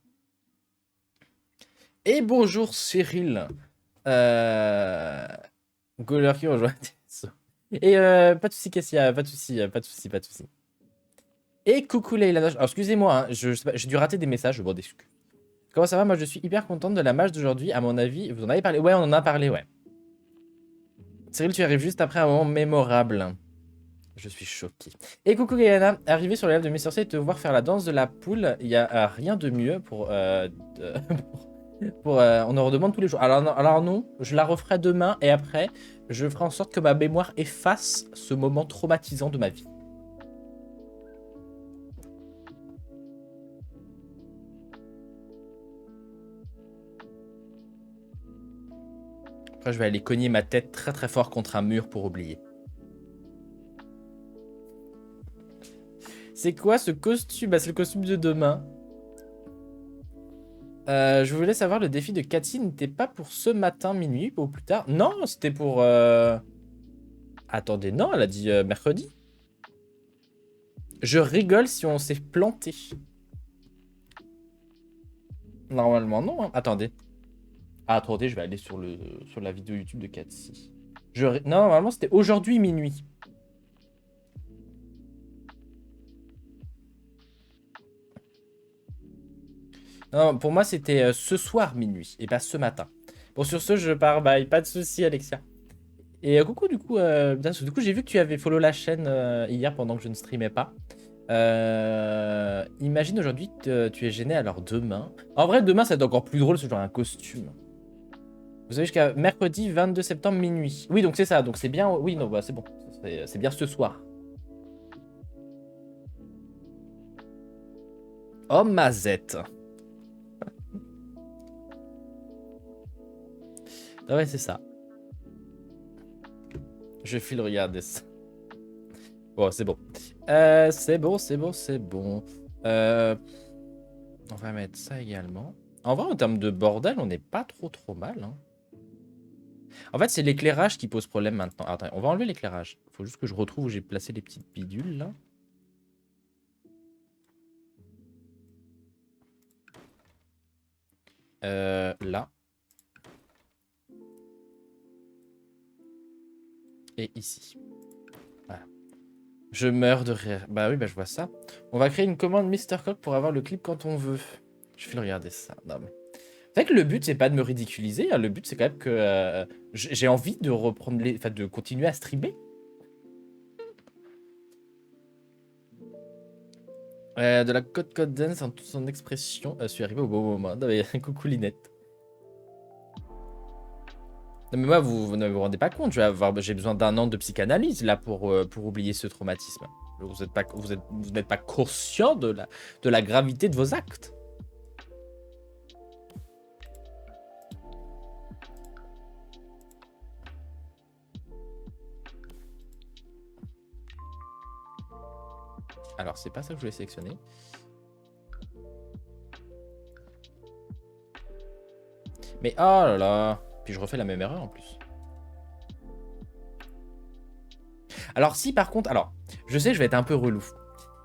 Et bonjour Cyril. Euh... Gauler qui rejoint. Et pas de soucis, Cassia, pas de soucis, pas de soucis, pas de soucis. Et coucou Leïla. Alors excusez-moi, hein, je sais pas, j'ai dû rater des messages, bon d'excuses. Comment ça va? Moi je suis hyper contente de la match d'aujourd'hui, à mon avis. Vous en avez parlé? Ouais, on en a parlé, ouais. Cyril, tu arrives juste après un moment mémorable. Je suis choqué. Et coucou Gaïana, arrivé sur le live de Mes Sorciers et te voir faire la danse de la poule, il y a rien de mieux pour... on en redemande tous les jours. Alors non, je la referai demain et après, je ferai en sorte que ma mémoire efface ce moment traumatisant de ma vie. Après, je vais aller cogner ma tête très très fort contre un mur pour oublier. C'est quoi ce costume? Bah, c'est le costume de demain. Je voulais savoir, le défi de Cathy n'était pas pour ce matin, minuit, ou plus tard? Non, c'était pour... Attendez, non, elle a dit mercredi. Je rigole si on s'est planté. Normalement, non. Hein. Attendez. Ah, attendez, je vais aller sur la vidéo YouTube de Cathy. Non, normalement, c'était aujourd'hui minuit. Non, pour moi, c'était ce soir minuit et pas ce matin. Bon, sur ce, je pars. Bye. Pas de souci, Alexia. Et coucou, du coup, j'ai vu que tu avais follow la chaîne hier pendant que je ne streamais pas. Imagine aujourd'hui, tu es gêné, alors demain. En vrai, demain, ça va être encore plus drôle, ce genre un costume. Vous avez jusqu'à mercredi 22 septembre minuit. Oui, donc c'est ça. Donc c'est bien. Oui, non, bah, c'est bon. C'est bien ce soir. Oh, Mazette. Ah ouais, c'est ça. Je file regarder ça. Bon, c'est bon. C'est bon, c'est bon, c'est bon. On va mettre ça également. En vrai, en termes de bordel, on n'est pas trop mal. Hein. En fait, c'est l'éclairage qui pose problème maintenant. Attends, on va enlever l'éclairage. Faut juste que je retrouve où j'ai placé les petites bidules, là. Là. Et ici. Voilà. Je meurs de rire. Bah oui, bah je vois ça. On va créer une commande Mr. Cock pour avoir le clip quand on veut. Je vais le regarder ça. Non, mais... C'est vrai que le but, c'est pas de me ridiculiser. Hein. Le but, c'est quand même que j'ai envie de reprendre les... Enfin, de continuer à streamer. De la code dance en toute son expression. Je suis arrivé au bon moment. Non, mais, coucou Linette. Non, mais moi, vous ne vous rendez pas compte. J'ai besoin d'un an de psychanalyse là pour oublier ce traumatisme. Vous n'êtes pas conscient de la gravité de vos actes. Alors, c'est pas ça que je voulais sélectionner. Mais oh là là. Puis je refais la même erreur en plus. Alors si par contre... Alors, je sais, je vais être un peu relou.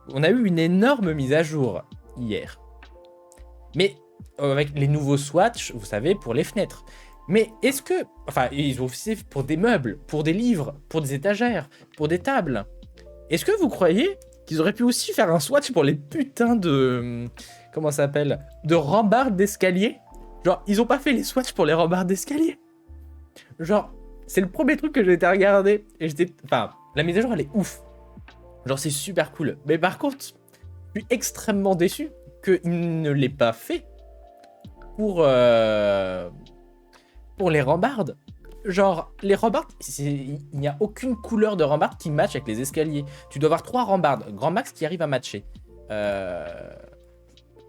On a eu une énorme mise à jour hier. Mais avec les nouveaux swatchs, vous savez, pour les fenêtres. Mais est-ce que... Enfin, ils ont fait pour des meubles, pour des livres, pour des étagères, pour des tables. Est-ce que vous croyez qu'ils auraient pu aussi faire un swatch pour les putains de... Comment ça s'appelle? De rambardes d'escalier? Genre, ils ont pas fait les swatchs pour les rambardes d'escalier. Genre, c'est le premier truc que j'ai été regarder. Et j'étais... Enfin, la mise à jour, elle est ouf. Genre, c'est super cool. Mais par contre, je suis extrêmement déçu qu'il ne l'ait pas fait pour les rambardes. Genre, les rambardes, il n'y a aucune couleur de rambarde qui matche avec les escaliers. Tu dois avoir 3 rambardes, grand max, qui arrivent à matcher.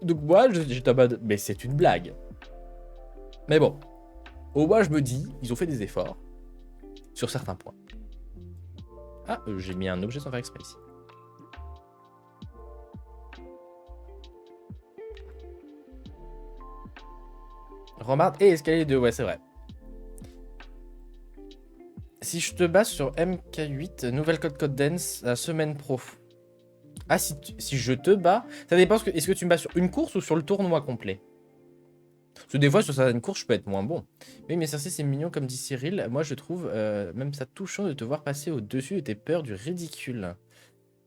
Donc moi, j'étais en mode, mais c'est une blague. Mais bon, au moins je me dis, ils ont fait des efforts sur certains points. Ah, j'ai mis un objet sans faire exprès ici. Rambarde et escalier 2, ouais, c'est vrai. Si je te base sur MK8, nouvelle code dance, la semaine pro. Ah, si je te bats, ça dépend. Est-ce que tu me bats sur une course ou sur le tournoi complet? Parce que des fois, sur certaines courses, je peux être moins bon. Oui, mais Cersei, c'est mignon, comme dit Cyril. Moi, je trouve même ça touchant de te voir passer au-dessus de tes peurs du ridicule.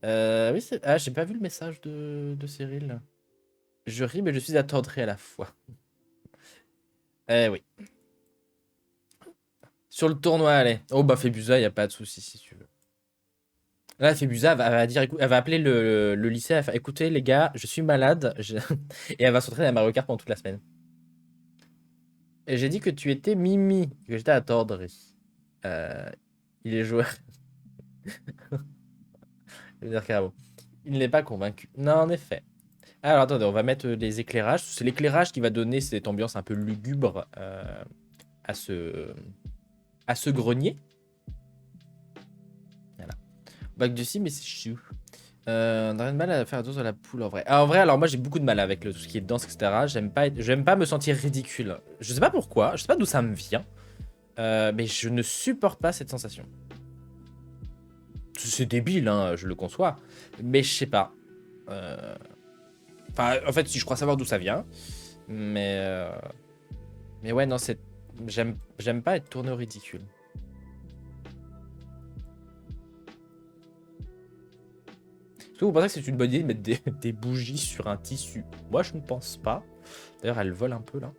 Oui, ah, j'ai pas vu le message de Cyril. Je ris, mais je suis attendri à la fois. Oui. Sur le tournoi, allez. Oh, bah, Fébusa, y a pas de souci si tu veux. Là, Fébusa, elle va dire, elle va appeler le lycée, elle va faire, écoutez, les gars, je suis malade. Et elle va s'entraîner à Mario Kart pendant toute la semaine. Et j'ai dit que tu étais Mimi, que j'étais attendri. Euh, il est joueur. Je veux dire carrément. Il n'est pas convaincu. Non, en effet. Alors, attendez, on va mettre les éclairages. C'est l'éclairage qui va donner cette ambiance un peu lugubre à ce grenier. Voilà. Bac de scie, mais c'est chou. On n'a rien de mal à faire attention à la poule en vrai. Ah, en vrai, alors moi j'ai beaucoup de mal avec tout ce qui est danse, etc. J'aime pas me sentir ridicule. Je sais pas pourquoi, je sais pas d'où ça me vient, mais je ne supporte pas cette sensation. C'est débile, hein, je le conçois, mais je sais pas. Euh, Enfin, en fait, si je crois savoir d'où ça vient, mais mais ouais, non, j'aime pas être tourné au ridicule. Est-ce que vous pensez que c'est une bonne idée de mettre des bougies sur un tissu? Moi, je ne pense pas. D'ailleurs, elles volent un peu là.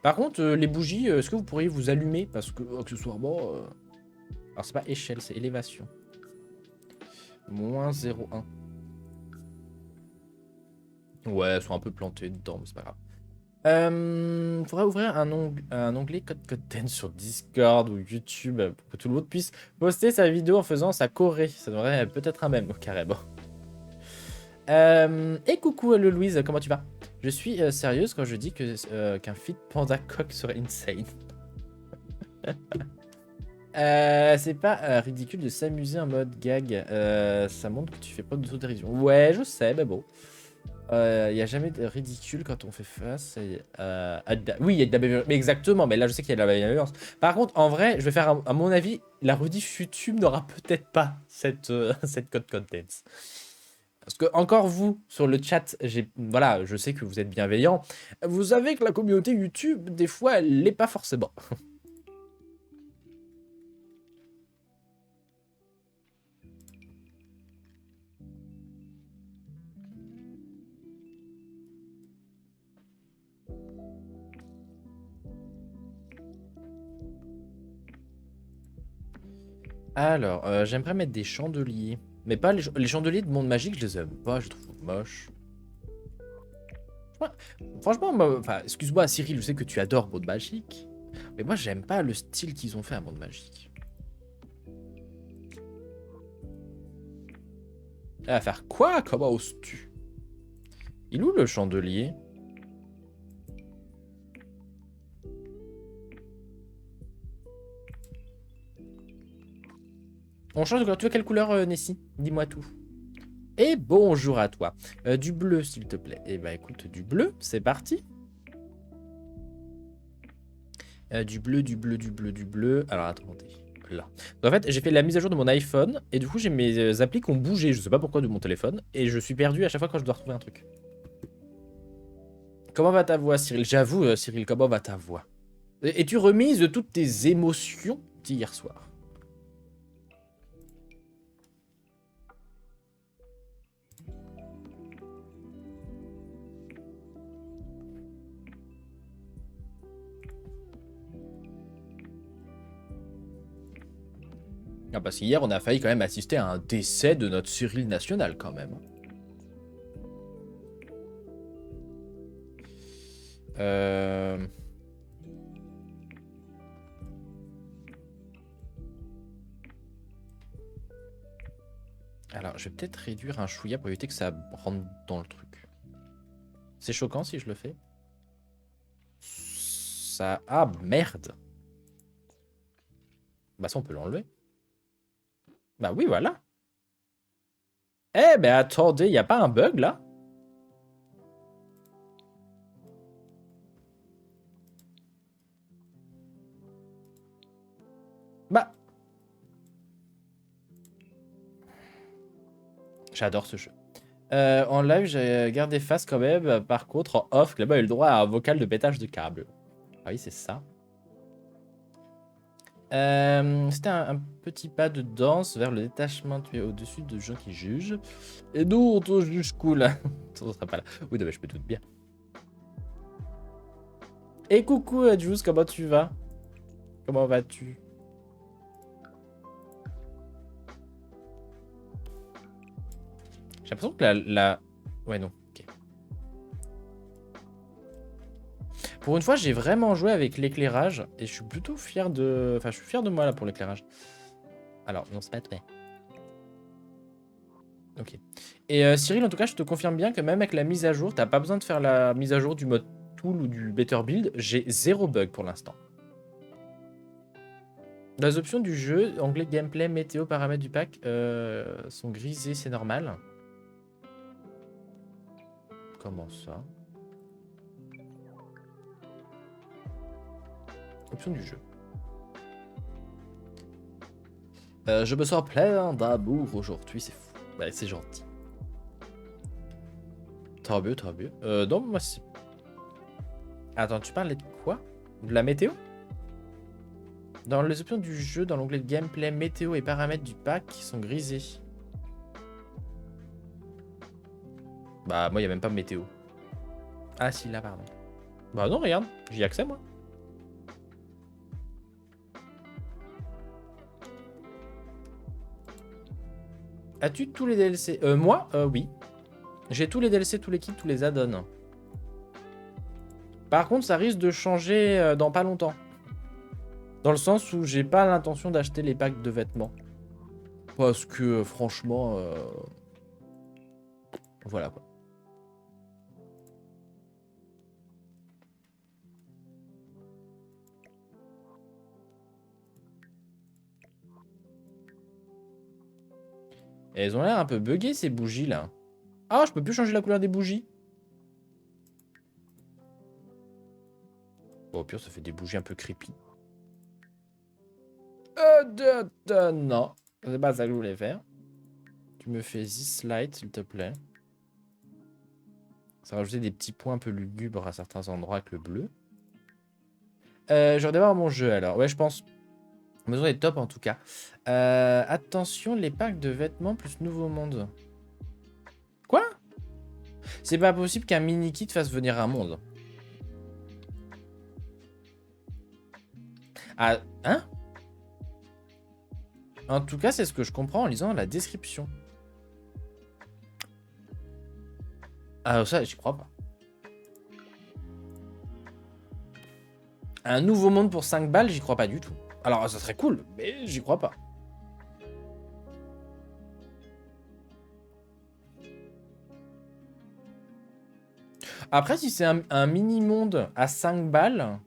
Par contre, les bougies, est-ce que vous pourriez vous allumer? Parce que, accessoirement... Alors, c'est pas échelle, c'est élévation. Moins 0,1. Ouais, elles sont un peu plantées dedans, mais c'est pas grave. Faudrait ouvrir un onglet Code Content sur Discord ou YouTube pour que tout le monde puisse poster sa vidéo en faisant sa choré. Ça devrait peut-être un même, carrément. Et coucou le Louise, comment tu vas? Je suis sérieuse quand je dis qu'un feat Panda Coq serait insane. C'est pas ridicule de s'amuser en mode gag. Ça montre que tu fais preuve d'autodérision. Ouais, je sais, mais bon. Il n'y a jamais de ridicule quand on fait face Oui, il y a de la bienveillance. Mais exactement, mais là, je sais qu'il y a de la bienveillance. Par contre, en vrai, je vais faire, à mon avis, la rediff YouTube n'aura peut-être pas cette code content. Parce que, encore vous, sur le chat, voilà, je sais que vous êtes bienveillant. Vous savez que la communauté YouTube, des fois, elle l'est pas forcément. Alors, j'aimerais mettre des chandeliers. Mais pas les chandeliers de monde magique, je les aime pas, je trouve moche. Ouais, franchement, enfin, excuse-moi Cyril, je sais que tu adores Monde Magique. Mais moi, j'aime pas le style qu'ils ont fait à Monde Magique. Elle va faire quoi? Comment oses-tu? Il est où le chandelier? On change de couleur. Tu veux quelle couleur, Nessie? Dis-moi tout. Et bonjour à toi. Du bleu, s'il te plaît. Eh ben, écoute, du bleu, c'est parti. Du bleu, du bleu, du bleu, du bleu. Alors, attendez. Là. En fait, j'ai fait la mise à jour de mon iPhone. Et du coup, j'ai mes applis qui ont bougé. Je sais pas pourquoi de mon téléphone. Et je suis perdu à chaque fois quand je dois retrouver un truc. Comment va ta voix, Cyril? J'avoue, Cyril, comment va ta voix? Es-tu remise de toutes tes émotions d'hier soir? Ah, parce qu'hier, on a failli quand même assister à un décès de notre Cyril national, quand même. Euh... Alors, je vais peut-être réduire un chouïa pour éviter que ça rentre dans le truc. C'est choquant si je le fais. Ça... Ah, merde. Bah ça, on peut l'enlever. Bah oui, voilà. Eh ben attendez, y a pas un bug, là? Bah... J'adore ce jeu. En live, j'ai gardé face quand même. Par contre, en off, là-bas, a eu le droit à un vocal de pétage de câble. Ah oui, c'est ça. C'était un petit pas de danse vers le détachement. Tu es au-dessus de gens qui jugent. Et nous, on te juge cool. On sera pas là. Oui, non, mais je me doute bien. Et coucou, Juice, comment tu vas? Comment vas-tu? J'ai l'impression que la... Ouais, non. Ok. Pour une fois, j'ai vraiment joué avec l'éclairage. Et je suis plutôt fier de... Enfin, je suis fier de moi, là, pour l'éclairage. Alors, non, c'est pas vrai. Ok. Et Cyril, en tout cas, je te confirme bien que même avec la mise à jour, t'as pas besoin de faire la mise à jour du mode tool ou du better build. J'ai 0 bug pour l'instant. Dans les options du jeu, onglet gameplay, météo, paramètres du pack sont grisés, c'est normal. Comment ça? Option du jeu. Je me sens plein d'amour aujourd'hui, c'est fou. Bah, c'est gentil. Tant mieux, tant mieux. Non, moi c'est... Attends, tu parlais de quoi? De la météo? Dans les options du jeu, dans l'onglet gameplay, météo et paramètres du pack qui sont grisés. Bah, moi, il n'y a même pas météo. Ah, si, là, pardon. Bah, non, regarde, j'y ai accès, moi. As-tu tous les DLC? Moi, oui. J'ai tous les DLC, tous les kits, tous les add-ons. Par contre, ça risque de changer dans pas longtemps. Dans le sens où j'ai pas l'intention d'acheter les packs de vêtements. Parce que, franchement... Voilà, quoi. Et elles ont l'air un peu buggées, ces bougies, là. Ah, je peux plus changer la couleur des bougies. Bon, au pire, ça fait des bougies un peu creepy. Non. C'est pas ça que je voulais faire. Tu me fais this light, s'il te plaît. Ça va rajouter des petits points un peu lugubres à certains endroits avec le bleu. Je redémarre mon jeu, alors. Ouais, je pense. Maison est top, en tout cas. Attention, les packs de vêtements plus nouveau monde. Quoi? C'est pas possible qu'un mini-kit fasse venir un monde. Ah, hein? En tout cas, c'est ce que je comprends en lisant la description. Ah, ça, j'y crois pas. Un nouveau monde pour 5 balles, j'y crois pas du tout. Alors, ça serait cool, mais j'y crois pas. Après, si c'est un mini-monde à 5 balles...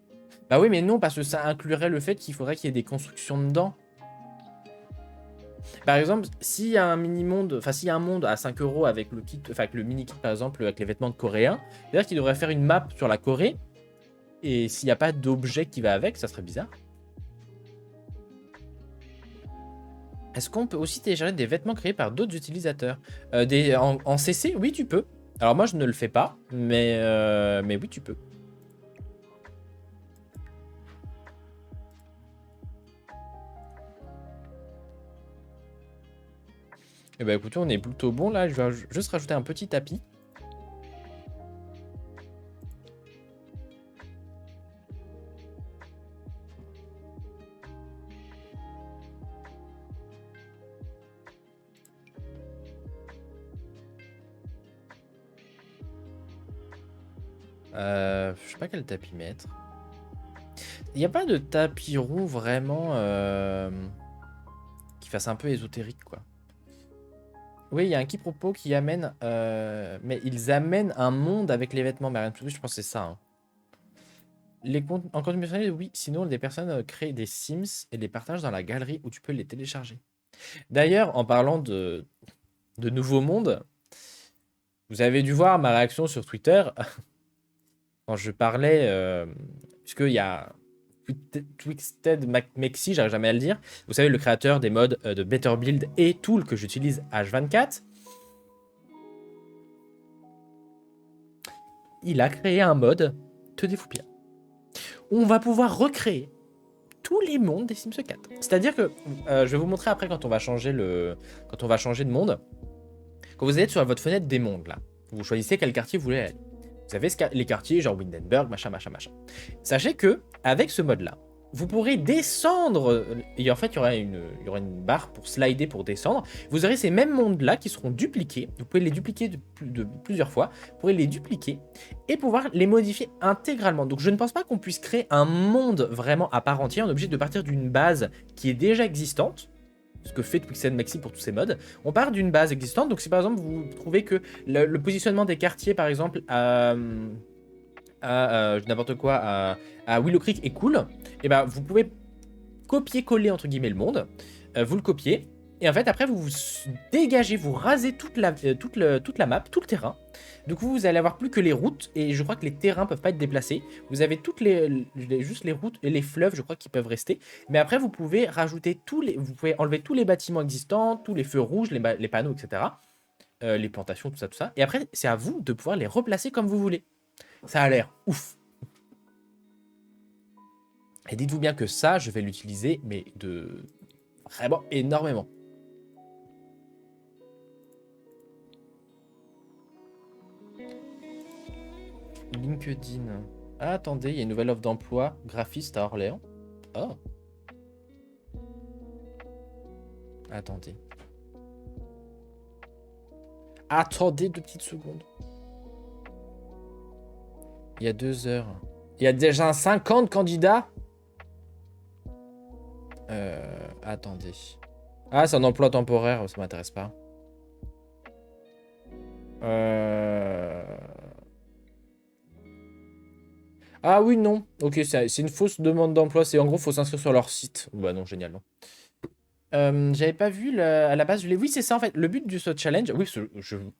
Bah oui, mais non, parce que ça inclurait le fait qu'il faudrait qu'il y ait des constructions dedans. Par exemple, s'il y a un mini-monde... Enfin, s'il y a un monde à 5 € avec le kit... Enfin, avec le mini-kit, par exemple, avec les vêtements de coréens, c'est-à-dire qu'il devrait faire une map sur la Corée. Et s'il n'y a pas d'objet qui va avec, ça serait bizarre. Est-ce qu'on peut aussi télécharger des vêtements créés par d'autres utilisateurs en CC? Oui, tu peux. Alors moi, je ne le fais pas, mais oui, tu peux. Eh ben écoutez, on est plutôt bon là. Je vais juste rajouter un petit tapis. Je sais pas quel tapis mettre. Il n'y a pas de tapis rond vraiment qui fasse un peu ésotérique, quoi. Oui, il y a un quiproquo qui amène... mais ils amènent un monde avec les vêtements. Mais rien de plus, je pense que c'est ça. Hein. En contenu personnel, oui. Sinon, des personnes créent des Sims et les partagent dans la galerie où tu peux les télécharger. D'ailleurs, en parlant de nouveaux mondes, vous avez dû voir ma réaction sur Twitter quand je parlais... puisqu'il y a... Twisted Mexi, j'arrive jamais à le dire. Vous savez, le créateur des modes de Better Build et Tool que j'utilise H24. il a créé un mode, tenez-vous bien, où on va pouvoir recréer tous les mondes des Sims 4. C'est-à-dire que, je vais vous montrer après quand on va changer de monde. Quand vous êtes sur votre fenêtre des mondes, là, vous choisissez quel quartier vous voulez aller. Vous avez les quartiers genre Windenburg, machin, machin, machin. Sachez que avec ce mode-là, vous pourrez descendre. Et en fait, il y aura une barre pour slider, pour descendre. Vous aurez ces mêmes mondes-là qui seront dupliqués. Vous pouvez les dupliquer de plusieurs fois. Vous pourrez les dupliquer et pouvoir les modifier intégralement. Donc, je ne pense pas qu'on puisse créer un monde vraiment à part entière. On est obligé de partir d'une base qui est déjà existante. Ce que fait Twixen Maxi pour tous ces modes. On part d'une base existante. Donc, si par exemple, vous trouvez que le positionnement des quartiers, par exemple, n'importe quoi, à Willow Creek est cool, et ben vous pouvez copier-coller entre guillemets le monde, vous le copiez, et en fait après vous dégagez, vous rasez toute la map, tout le terrain. Du coup vous allez avoir plus que les routes, et je crois que les terrains peuvent pas être déplacés. Vous avez juste les routes et les fleuves, je crois, qui peuvent rester. Mais après vous pouvez rajouter vous pouvez enlever tous les bâtiments existants, tous les feux rouges, les panneaux, etc. Les plantations, tout ça. Et après c'est à vous de pouvoir les replacer comme vous voulez. Ça a l'air ouf. Et dites-vous bien que ça, je vais l'utiliser, mais vraiment énormément. LinkedIn. Ah, attendez, il y a une nouvelle offre d'emploi. Graphiste à Orléans. Oh. Attendez. Attendez 2 petites secondes. Il y a 2 heures. Il y a déjà 50 candidats. Attendez. Ah, c'est un emploi temporaire, ça m'intéresse pas. Ah oui, non. Ok, c'est une fausse demande d'emploi. C'est en gros, faut s'inscrire sur leur site. Bah non, génial, non. J'avais pas vu à la base. Oui, c'est ça en fait. Le but de ce challenge, oui,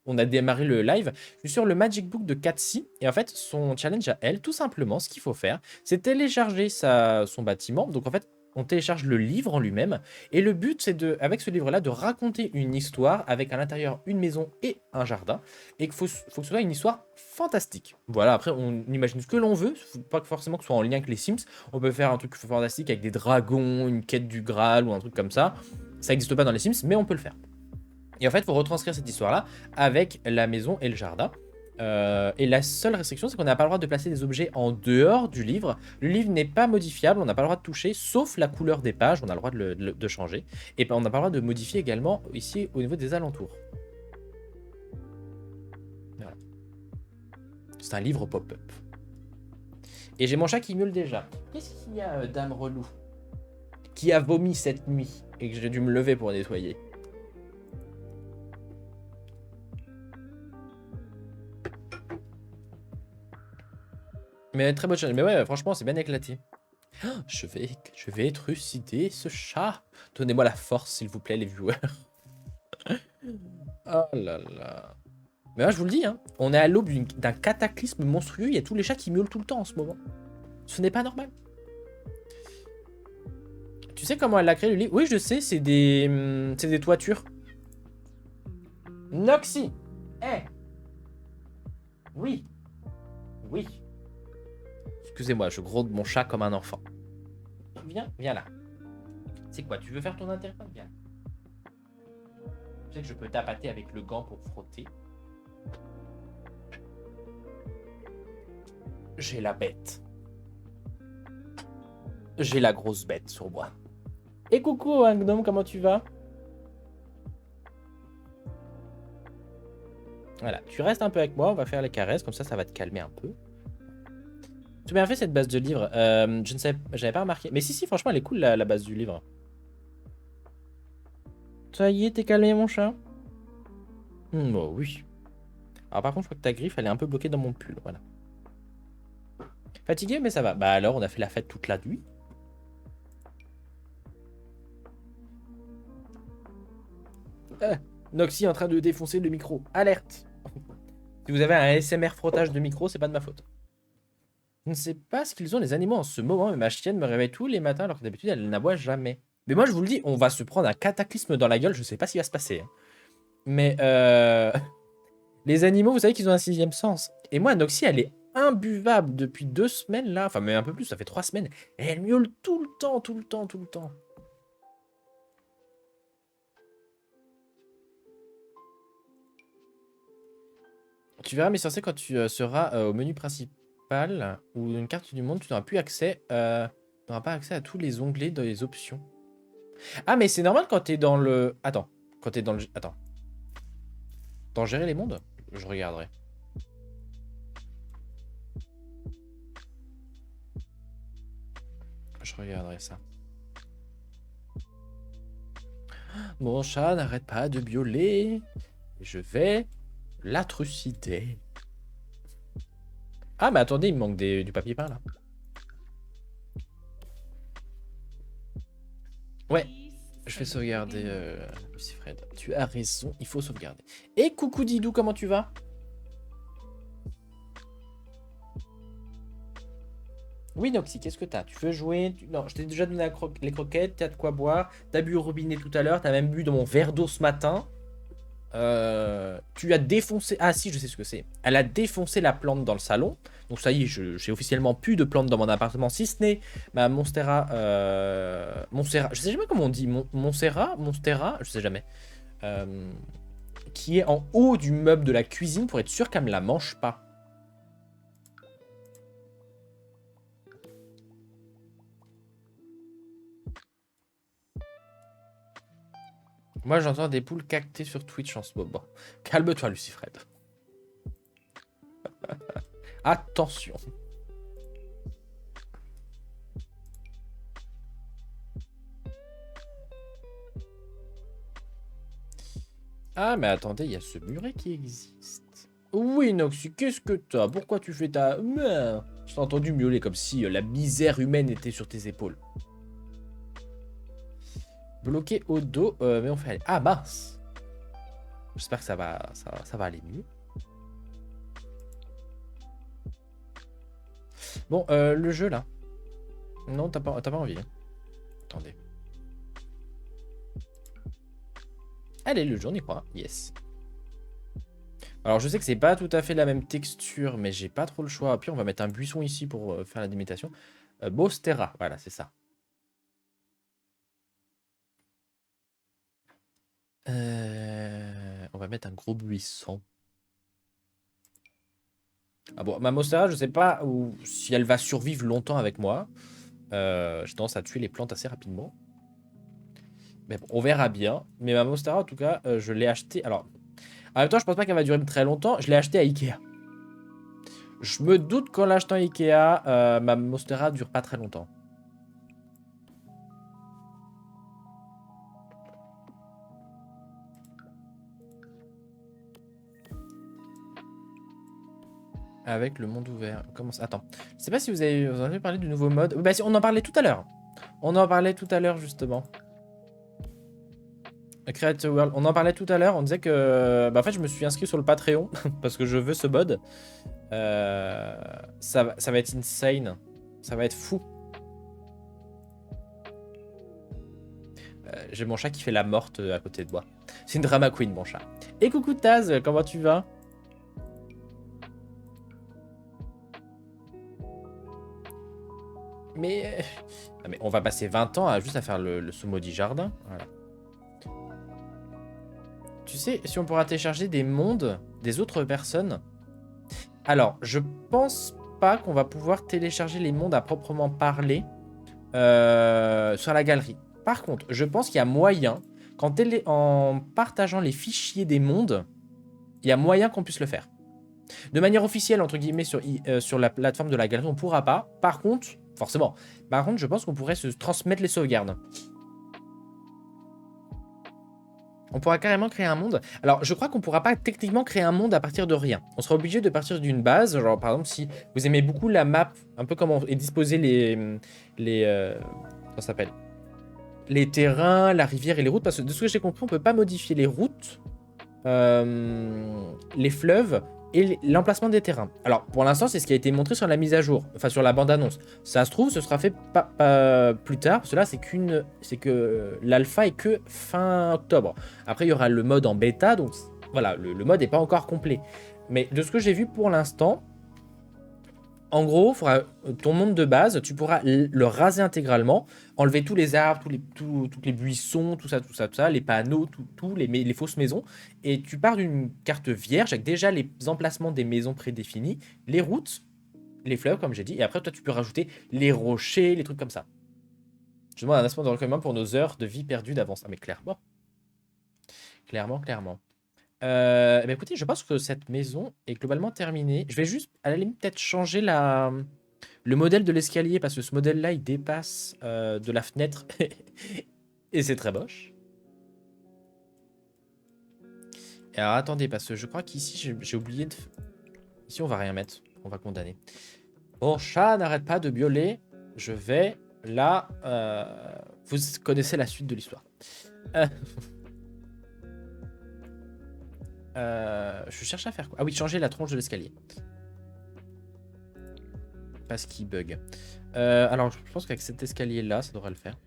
on a démarré le live. Je suis sur le Magic Book de Katsi. Et en fait, son challenge à elle, tout simplement, ce qu'il faut faire, c'est télécharger son bâtiment. Donc en fait, on télécharge le livre en lui-même. Et le but, c'est avec ce livre-là, de raconter une histoire avec à l'intérieur une maison et un jardin. Et qu'il faut que ce soit une histoire fantastique. Voilà, après, on imagine ce que l'on veut. Faut pas forcément que ce soit en lien avec les Sims. On peut faire un truc fantastique avec des dragons, une quête du Graal ou un truc comme ça. Ça n'existe pas dans les Sims, mais on peut le faire. Et en fait, il faut retranscrire cette histoire-là avec la maison et le jardin. Et la seule restriction, c'est qu'on n'a pas le droit de placer des objets en dehors du livre. Le livre n'est pas modifiable, on n'a pas le droit de toucher, sauf la couleur des pages, on a le droit de changer. Et on n'a pas le droit de modifier également ici au niveau des alentours. Voilà. C'est un livre pop-up. Et j'ai mon chat qui miaule déjà. Qu'est-ce qu'il y a, dame relou, qui a vomi cette nuit et que j'ai dû me lever pour nettoyer? Mais très bonne chose. Mais ouais, franchement, c'est bien éclaté. Oh, je vais trucider ce chat. Donnez-moi la force, s'il vous plaît, les viewers. Oh là là. Mais moi, je vous le dis, hein, on est à l'aube d'un cataclysme monstrueux. Il y a tous les chats qui miaulent tout le temps en ce moment. Ce n'est pas normal. Tu sais comment elle a créé le livre? Oui, je sais, c'est des toitures. Noxy. Oui. Oui. Excusez-moi, je gronde mon chat comme un enfant. Viens là. C'est quoi, tu veux faire ton interphone? Viens. Tu sais que je peux tapater avec le gant pour frotter. J'ai la bête. J'ai la grosse bête sur moi. Et coucou, hein, gnome, comment tu vas? Voilà, tu restes un peu avec moi, on va faire les caresses, comme ça va te calmer un peu. Tu as bien fait cette base de livre. Je ne sais, j'avais pas remarqué. Mais si, franchement, elle est cool la base du livre. Ça y est, t'es calmé, mon chat? Oh oui. Alors par contre, je crois que ta griffe, elle est un peu bloquée dans mon pull, voilà. Fatigué, mais ça va. Bah alors, on a fait la fête toute la nuit. Noxy est en train de défoncer le micro. Alerte. Si vous avez un ASMR frottage de micro, c'est pas de ma faute. Je ne sais pas ce qu'ils ont les animaux en ce moment, mais ma chienne me réveille tous les matins alors que d'habitude elle n'aboie jamais. Mais moi je vous le dis, on va se prendre un cataclysme dans la gueule, je sais pas ce qui va se passer. Hein. Mais Les animaux, vous savez qu'ils ont un sixième sens. Et moi, Noxy, elle est imbuvable depuis 2 semaines là. Enfin, même un peu plus, ça fait 3 semaines. Et elle miaule tout le temps, tout le temps, tout le temps. Tu verras mes sorciers quand tu seras au menu principal ou une carte du monde, tu n'auras plus accès. Tu n'auras pas accès à tous les onglets dans les options. Ah, mais c'est normal quand t'es dans le. Attends. Quand t'es dans le. Attends. Dans gérer les mondes? Je regarderai. Je regarderai ça. Mon chat n'arrête pas de miauler. Je vais la trucider. Ah, mais attendez, il me manque du papier peint là. Ouais, je vais sauvegarder Lucifred. Tu as raison, il faut sauvegarder. Et coucou Didou, comment tu vas? Oui, Noxy, qu'est-ce que t'as? Tu veux jouer? Non, je t'ai déjà donné les croquettes, t'as de quoi boire. T'as bu au robinet tout à l'heure, t'as même bu dans mon verre d'eau ce matin. Tu as défoncé... Ah si, je sais ce que c'est. Elle a défoncé la plante dans le salon. Donc ça y est, j'ai officiellement plus de plantes dans mon appartement, si ce n'est ma Monstera... Monstera... Je sais jamais comment on dit. Monstera, je sais jamais. Qui est en haut du meuble de la cuisine pour être sûr qu'elle me la mange pas. Moi, j'entends des poules cactées sur Twitch en ce moment. Calme-toi, Lucifred. Attention. Ah, mais attendez, il y a ce muret qui existe. Oui, Noxy, qu'est-ce que t'as? Pourquoi tu fais ta... Je t'ai entendu miauler comme si la misère humaine était sur tes épaules. Bloqué au dos, mais on fait aller. Ah, mince. J'espère que ça va aller mieux. Bon, le jeu, là. Non, t'as pas envie. Hein. Attendez. Allez, le jeu, on y croit. Yes. Alors, je sais que c'est pas tout à fait la même texture, mais j'ai pas trop le choix. Puis, on va mettre un buisson ici pour faire la délimitation. Bostera, voilà, c'est ça. On va mettre un gros buisson. Ah bon, ma Monstera, je sais pas si elle va survivre longtemps avec moi. J'ai tendance à tuer les plantes assez rapidement. Mais bon, on verra bien. Mais ma Monstera, en tout cas, je l'ai acheté. Alors, en même temps, je pense pas qu'elle va durer très longtemps. Je l'ai acheté à Ikea. Je me doute qu'en l'achetant à Ikea, ma Monstera dure pas très longtemps. Avec le monde ouvert. Comment ça? Attends. Je sais pas si vous en avez parlé du nouveau mode. Bah, si, on en parlait tout à l'heure. On en parlait tout à l'heure, justement. Create a World. On en parlait tout à l'heure. On disait que... Bah, en fait, je me suis inscrit sur le Patreon. Parce que je veux ce mode. Ça va être insane. Ça va être fou. J'ai mon chat qui fait la morte à côté de moi. C'est une drama queen, mon chat. Et coucou Taz, comment tu vas? Mais... Non, mais on va passer 20 ans juste à faire ce maudit jardin. Voilà. Tu sais, si on pourra télécharger des mondes des autres personnes... Alors, je pense pas qu'on va pouvoir télécharger les mondes à proprement parler sur la galerie. Par contre, je pense qu'il y a moyen, en partageant les fichiers des mondes, il y a moyen qu'on puisse le faire. De manière officielle, entre guillemets, sur la plateforme de la galerie, on pourra pas. Par contre, forcément, je pense qu'on pourrait se transmettre les sauvegardes. On pourra carrément créer un monde. Alors, je crois qu'on pourra pas techniquement créer un monde à partir de rien. On sera obligé de partir d'une base. Genre, par exemple, si vous aimez beaucoup la map, un peu comment est disposé comment ça s'appelle? Les terrains, la rivière et les routes. Parce que de ce que j'ai compris, on peut pas modifier les routes, les fleuves et l'emplacement des terrains. Alors, pour l'instant, c'est ce qui a été montré sur la mise à jour. Enfin, sur la bande-annonce. Ça se trouve, ce sera fait plus tard. Parce que là, c'est que l'alpha est que fin octobre. Après, il y aura le mode en bêta. Donc Voilà, le mode n'est pas encore complet. Mais de ce que j'ai vu pour l'instant, en gros, ton monde de base, tu pourras le raser intégralement, enlever tous les arbres, tous les buissons, tout ça, les panneaux, les fausses maisons. Et tu pars d'une carte vierge avec déjà les emplacements des maisons prédéfinis, les routes, les fleuves, comme j'ai dit. Et après, toi, tu peux rajouter les rochers, les trucs comme ça. Je demande un instant de recommandement pour nos heures de vie perdues d'avance. Ah, mais clairement. Clairement. Bah écoutez, je pense que cette maison est globalement terminée. Je vais juste, à la limite, peut-être changer le modèle de l'escalier parce que ce modèle-là, il dépasse de la fenêtre et c'est très moche. Et alors attendez, parce que je crois qu'ici, j'ai oublié de... Ici, on va rien mettre. On va condamner. Bon, chat, n'arrête pas de miauler. Je vais là... Vous connaissez la suite de l'histoire. Je cherche à faire quoi? Ah oui, changer la tronche de l'escalier. Parce qu'il bug. Alors, je pense qu'avec cet escalier-là, ça devrait le faire.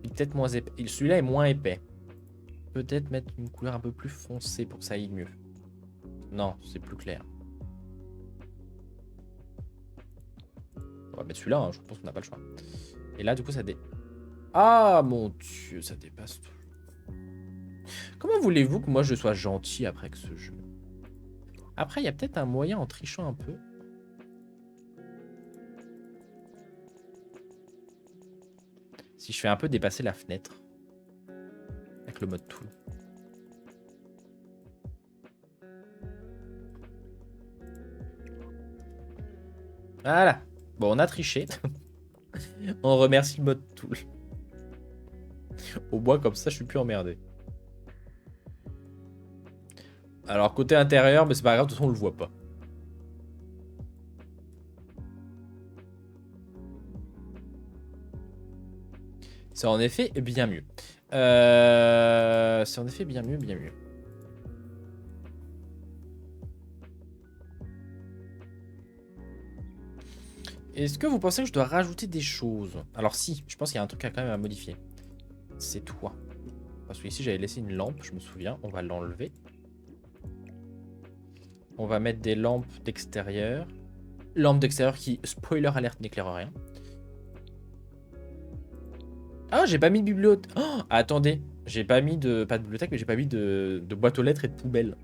Il est peut-être moins épais. Celui-là est moins épais. Peut-être mettre une couleur un peu plus foncée pour que ça aille mieux. Non, c'est plus clair. On va mettre celui-là, hein, je pense qu'on n'a pas le choix. Et là, du coup, ça dé... Ah, mon Dieu, ça dépasse tout. Comment voulez-vous que moi je sois gentil après que ce jeu? Après, il y a peut-être un moyen en trichant un peu. Si je fais un peu dépasser la fenêtre. Avec le mode tool. Voilà. Bon, on a triché. On remercie le mode tool. Au moins, comme ça, je suis plus emmerdé. Alors, côté intérieur, mais c'est pas grave, de toute façon, on le voit pas. C'est en effet bien mieux. C'est en effet bien mieux. Est-ce que vous pensez que je dois rajouter des choses? Alors si, je pense qu'il y a un truc quand même à modifier. C'est toi. Parce que ici j'avais laissé une lampe, je me souviens. On va l'enlever. On va mettre des lampes d'extérieur. Lampe d'extérieur qui, spoiler alerte, n'éclaire rien. Ah, j'ai pas mis de bibliothèque. Oh, attendez, j'ai pas mis de... Pas de bibliothèque, mais j'ai pas mis de boîte aux lettres et de poubelle.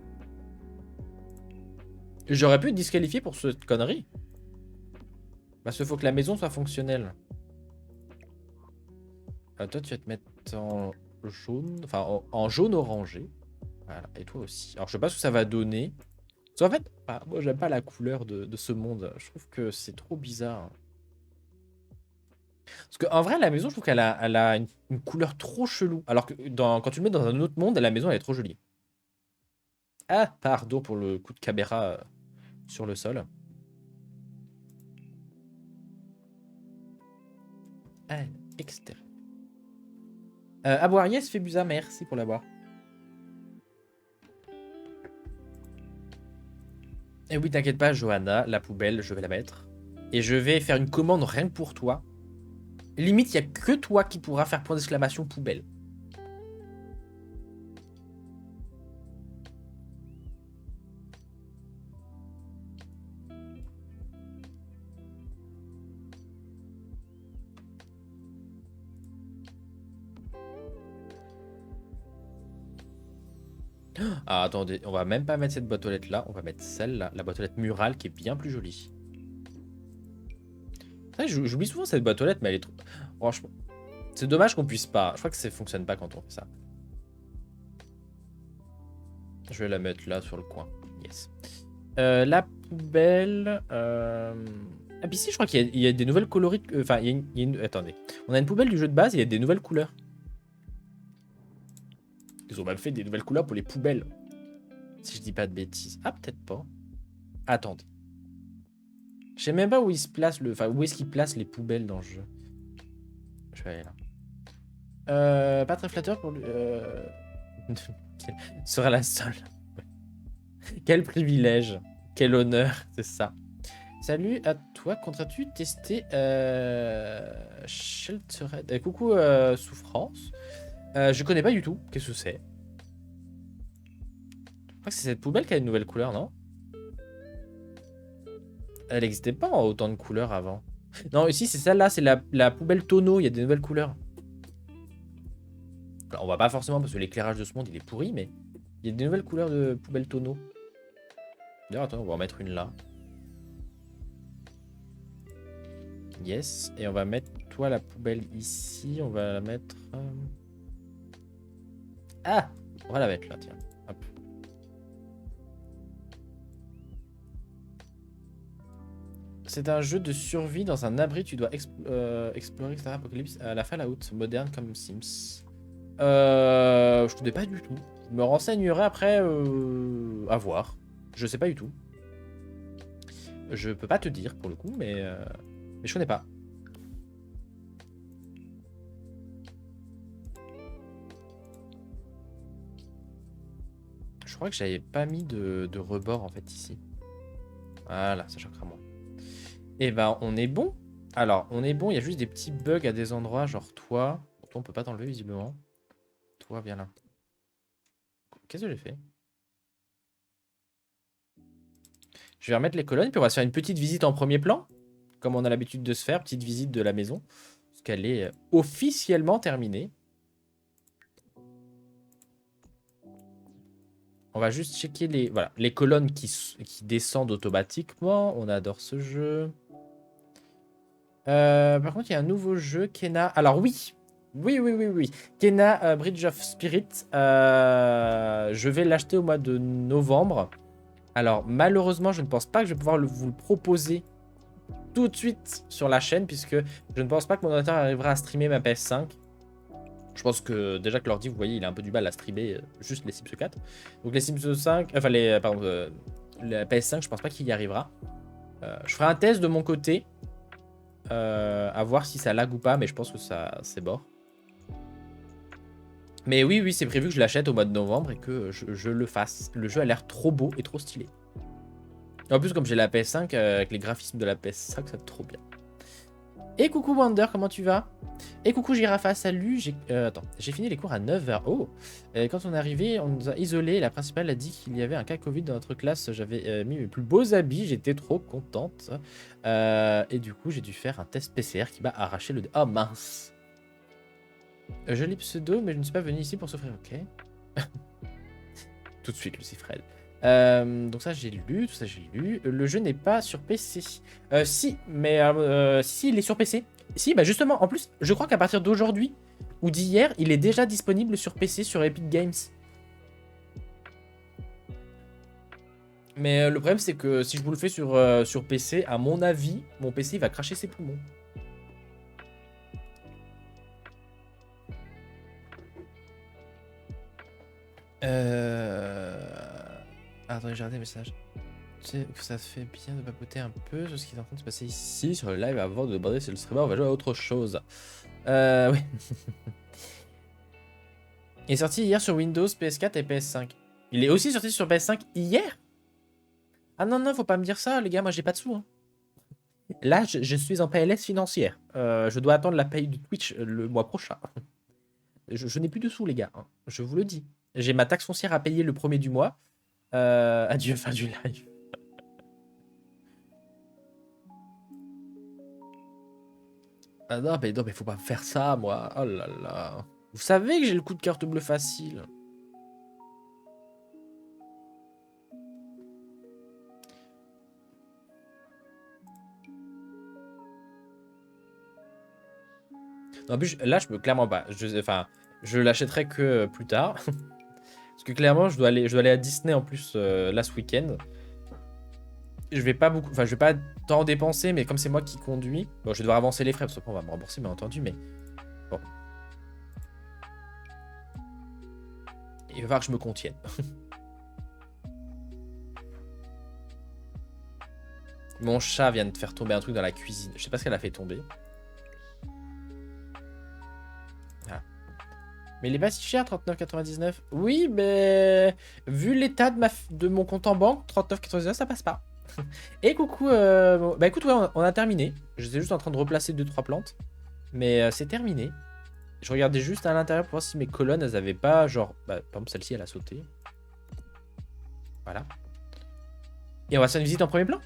J'aurais pu être disqualifié pour cette connerie. Parce qu'il faut que la maison soit fonctionnelle. Toi, tu vas te mettre en jaune. Enfin, en jaune orangé. Voilà, et toi aussi. Alors, je sais pas ce que ça va donner. Parce qu'en fait, bah, moi, j'aime pas la couleur de ce monde. Je trouve que c'est trop bizarre. Parce qu'en vrai, la maison, je trouve qu'elle a une couleur trop chelou. Alors que quand tu le mets dans un autre monde, la maison, elle est trop jolie. Ah, pardon pour le coup de caméra sur le sol. Ah, extérieur. À boire, yes, Fébusa, merci pour l'avoir. Et oui, t'inquiète pas, Johanna, la poubelle, je vais la mettre. Et je vais faire une commande rien que pour toi. Limite, il n'y a que toi qui pourras faire point d'exclamation poubelle. Ah, attendez, on va même pas mettre cette boîte aux lettres là, on va mettre celle-là, la boîte aux lettres murale qui est bien plus jolie. J'oublie souvent cette boîte aux lettres, mais elle est trop... Franchement, c'est dommage qu'on puisse pas. Je crois que ça fonctionne pas quand on fait ça. Je vais la mettre là sur le coin. Yes. La poubelle... Ah, puis si, je crois qu'il y a des nouvelles coloris... Enfin, il y a une... Attendez. On a une poubelle du jeu de base et il y a des nouvelles couleurs. Ils ont même fait des nouvelles couleurs pour les poubelles. Si je dis pas de bêtises. Ah, peut-être pas. Attendez. Je sais même pas où il se place le... Enfin, où est-ce qu'il place les poubelles dans le jeu. Je vais aller là. Pas très flatteur pour lui... sera la seule. Quel privilège. Quel honneur, c'est ça. Salut à toi, compteras-tu tester Sheltered coucou Souffrance. Je connais pas du tout, qu'est-ce que c'est? crois que c'est cette poubelle qui a une nouvelle couleur, non? Elle n'existait pas en autant de couleurs avant. Non, ici, c'est celle-là, c'est la poubelle tonneau, il y a des nouvelles couleurs. Alors, on va pas forcément, parce que l'éclairage de ce monde, il est pourri, mais il y a des nouvelles couleurs de poubelle tonneau. D'ailleurs, attends, on va en mettre une là. Yes, et on va mettre, toi, la poubelle ici, on va la mettre... Ah! On va la mettre là, tiens. Hop. C'est un jeu de survie dans un abri. Tu dois explorer, etc. Apocalypse à la Fallout, moderne comme Sims. Je connais pas du tout. Je me renseignerai après à voir. Je sais pas du tout. Je peux pas te dire pour le coup, mais je connais pas. Je crois que j'avais pas mis de rebord en fait ici. Voilà, ça choquera moins. Et ben on est bon. Alors on est bon, il y a juste des petits bugs à des endroits, genre toi. Toi on peut pas t'enlever visiblement. Toi viens là. Qu'est-ce que j'ai fait? Je vais remettre les colonnes, puis on va se faire une petite visite en premier plan. Comme on a l'habitude de se faire, petite visite de la maison. Parce qu'elle est officiellement terminée. On va juste checker les colonnes qui descendent automatiquement. On adore ce jeu. Par contre, il y a un nouveau jeu, Kena. Alors oui. Oui. Kena Bridge of Spirit. Je vais l'acheter au mois de novembre. Alors malheureusement, je ne pense pas que je vais pouvoir vous le proposer tout de suite sur la chaîne, puisque je ne pense pas que mon ordinateur arrivera à streamer ma PS5. Je pense que déjà que l'ordi, vous voyez, il a un peu du mal à streamer juste les Sims 4. Donc les Sims 5, enfin la PS5, je pense pas qu'il y arrivera. Je ferai un test de mon côté, à voir si ça lag ou pas, mais je pense que ça c'est mort. Mais oui, c'est prévu que je l'achète au mois de novembre et que je le fasse. Le jeu a l'air trop beau et trop stylé. Et en plus, comme j'ai la PS5, avec les graphismes de la PS5, ça va être trop bien. Et coucou Wander, comment tu vas? Et coucou Girafa, salut. J'ai fini les cours à 9h. Oh, quand on est arrivé, on nous a isolés. La principale a dit qu'il y avait un cas Covid dans notre classe. J'avais mis mes plus beaux habits. J'étais trop contente. Et du coup, j'ai dû faire un test PCR qui m'a arraché le... Oh mince. Joli pseudo, mais je ne suis pas venu ici pour souffrir. Ok. Tout de suite, Lucifred. Donc ça j'ai lu, tout ça j'ai lu. Le jeu n'est pas sur PC. Si, mais si il est sur PC. Si, bah justement, en plus, je crois qu'à partir d'aujourd'hui ou d'hier, il est déjà disponible sur PC, sur Epic Games. Mais le problème c'est que si je vous le fais sur PC, à mon avis, mon PC il va cracher ses poumons. Attendez, j'ai raté le message. Tu sais que ça fait bien de papoter un peu sur ce qui est en train de se passer ici sur le live avant de demander si le streamer va jouer à autre chose. Oui. Il est sorti hier sur Windows, PS4 et PS5. Il est aussi sorti sur PS5 hier? Ah non, faut pas me dire ça, les gars, moi j'ai pas de sous. Hein. Là, je suis en PLS financière. Je dois attendre la paye de Twitch le mois prochain. Je n'ai plus de sous, les gars. Hein. Je vous le dis. J'ai ma taxe foncière à payer le premier du mois. Adieu, fin du live. Ah non, mais faut pas faire ça, moi. Oh là là. Vous savez que j'ai le coup de carte bleue facile. Non, en plus, là, je peux clairement pas. Je l'achèterai que plus tard. Parce que clairement, je dois aller à Disney en plus là ce week-end. Je vais pas beaucoup. Enfin, je vais pas tant dépenser, mais comme c'est moi qui conduis. Bon, je vais devoir avancer les frais, parce qu'on va me rembourser, bien entendu, mais. Bon. Il va falloir que je me contienne. Mon chat vient de faire tomber un truc dans la cuisine. Je sais pas ce qu'elle a fait tomber. Ah. Mais il est pas si cher, 39,99. Oui, mais vu l'état de mon compte en banque, 39,99, ça passe pas. Et coucou, bah écoute, ouais, on a terminé. J'étais juste en train de replacer 2-3 plantes. Mais c'est terminé. Je regardais juste à l'intérieur pour voir si mes colonnes, elles avaient pas, genre... Bah, par exemple, celle-ci, elle a sauté. Voilà. Et on va faire une visite en premier plan.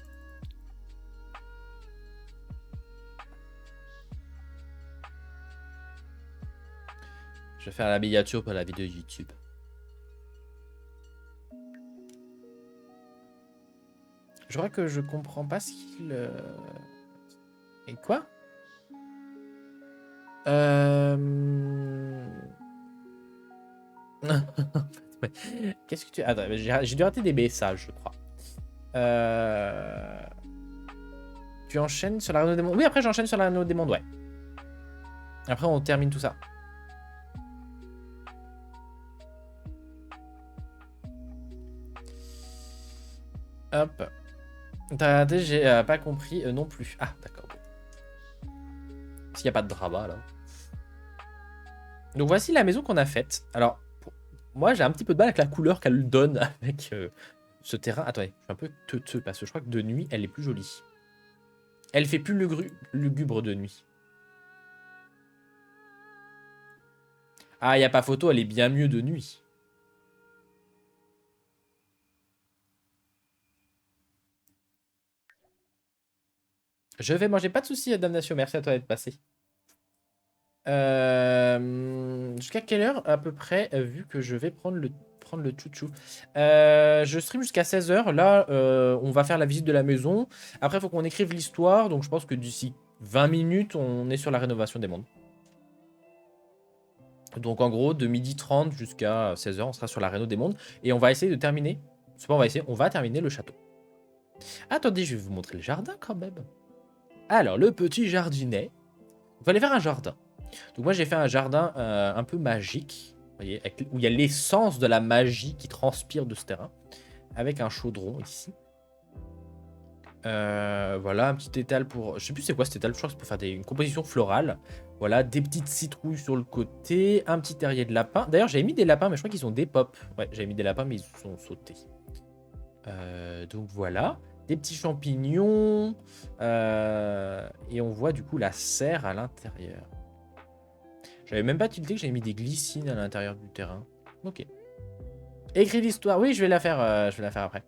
Je vais faire la miniature pour la vidéo YouTube. Je crois que je comprends pas ce qu'il... Et quoi? Qu'est-ce que tu... Attends, j'ai dû rater des messages, je crois. Tu enchaînes sur l'anneau des mondes. Oui, après j'enchaîne sur l'anneau des mondes, ouais. Après on termine tout ça. Hop. T'as raté, j'ai pas compris non plus. Ah, d'accord. S'il n'y a pas de drama là. Donc voici la maison qu'on a faite. Alors, moi j'ai un petit peu de mal avec la couleur qu'elle donne avec ce terrain. Attendez, je suis un peu teuteux parce que je crois que de nuit elle est plus jolie. Elle fait plus lugubre de nuit. Ah, il n'y a pas photo, elle est bien mieux de nuit. Je vais manger, pas de soucis, Damnation, merci à toi d'être passé. Jusqu'à quelle heure à peu près, vu que je vais prendre le chouchou. Je stream jusqu'à 16h. Là, on va faire la visite de la maison. Après, il faut qu'on écrive l'histoire. Donc, je pense que d'ici 20 minutes, on est sur la rénovation des mondes. Donc, en gros, de 12h30 jusqu'à 16h, on sera sur la réno des mondes. Et on va essayer de terminer. C'est pas, on va terminer le château. Attendez, je vais vous montrer le jardin quand même. Alors, le petit jardinet. Il fallait faire un jardin. Donc moi j'ai fait un jardin un peu magique, vous voyez, où il y a l'essence de la magie qui transpire de ce terrain, avec un chaudron ici. Voilà, un petit étal pour... Je sais plus c'est quoi cet étal, je crois que c'est pour faire une composition florale. Voilà, des petites citrouilles sur le côté, un petit terrier de lapin. D'ailleurs j'avais mis des lapins, mais je crois qu'ils sont des pop. Ouais, j'avais mis des lapins, mais ils sont sautés. Donc voilà, des petits champignons. Et on voit du coup la serre à l'intérieur. J'avais même pas tilté que j'avais mis des glycines à l'intérieur du terrain. Ok. Écris l'histoire. Oui, je vais la faire après.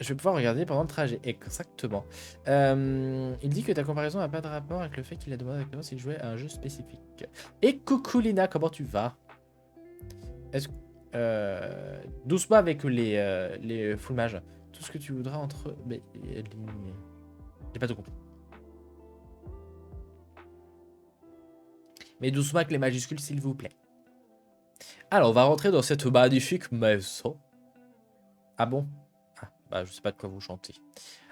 Je vais pouvoir regarder pendant le trajet. Exactement. Il dit que ta comparaison n'a pas de rapport avec le fait qu'il a demandé exactement s'il jouait à un jeu spécifique. Et coucou Lina, comment tu vas? Est-ce doucement avec les full mages. Tout ce que tu voudras entre... Mais... J'ai pas tout compris. Mais doucement avec les majuscules, s'il vous plaît. Alors, on va rentrer dans cette magnifique maison. Ah bon? Ah, bah, je sais pas de quoi vous chantez.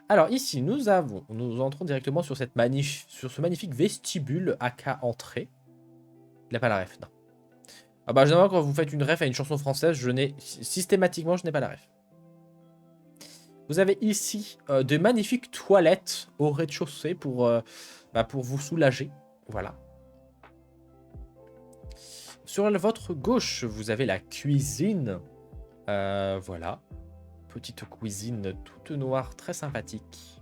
Alors, ici, nous entrons directement sur, sur ce magnifique vestibule aka entrée. Il n'a pas la ref, non. Ah bah, généralement, quand vous faites une ref à une chanson française, systématiquement, je n'ai pas la ref. Vous avez ici de magnifiques toilettes au rez-de-chaussée pour vous soulager. Voilà. Sur votre gauche, vous avez la cuisine. Voilà. Petite cuisine toute noire, très sympathique.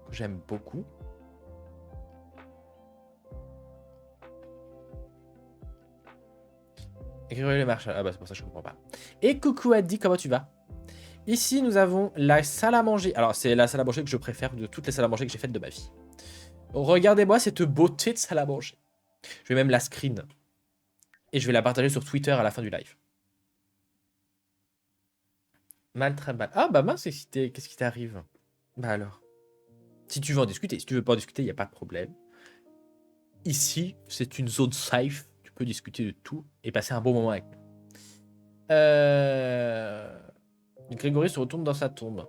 Que j'aime beaucoup. Écrivez le marché. Ah bah c'est pour ça que je comprends pas. Et coucou Addy, comment tu vas? Ici, nous avons la salle à manger. Alors, c'est la salle à manger que je préfère de toutes les salles à manger que j'ai faites de ma vie. Regardez-moi cette beauté de salle à manger. Je vais même la screen. Et je vais la partager sur Twitter à la fin du live. Mal, très mal. Ah bah mince, qu'est-ce qui t'arrive? Bah alors. Si tu veux en discuter. Si tu veux pas en discuter, il n'y a pas de problème. Ici, c'est une zone safe. Tu peux discuter de tout et passer un bon moment avec nous. Grégory se retourne dans sa tombe.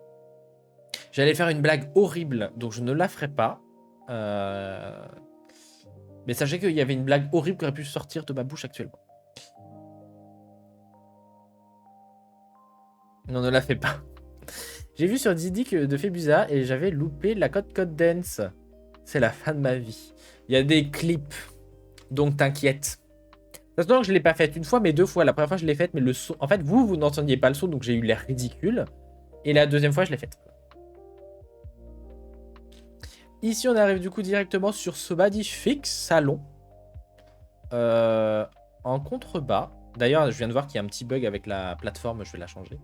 J'allais faire une blague horrible, donc je ne la ferai pas. Mais sachez qu'il y avait une blague horrible qui aurait pu sortir de ma bouche actuellement. Non, ne la fais pas. J'ai vu sur Didi que de Febusa et j'avais loupé la code dance. C'est la fin de ma vie. Il y a des clips, donc t'inquiète. De toute façon, je ne l'ai pas faite une fois, mais deux fois. La première fois, je l'ai faite, mais le son... En fait, vous n'entendiez pas le son, donc j'ai eu l'air ridicule. Et la deuxième fois, je l'ai faite. Ici, on arrive du coup directement sur ce magnifique salon. En contrebas, D'ailleurs, je viens de voir qu'il y a un petit bug avec la plateforme, je vais la changer.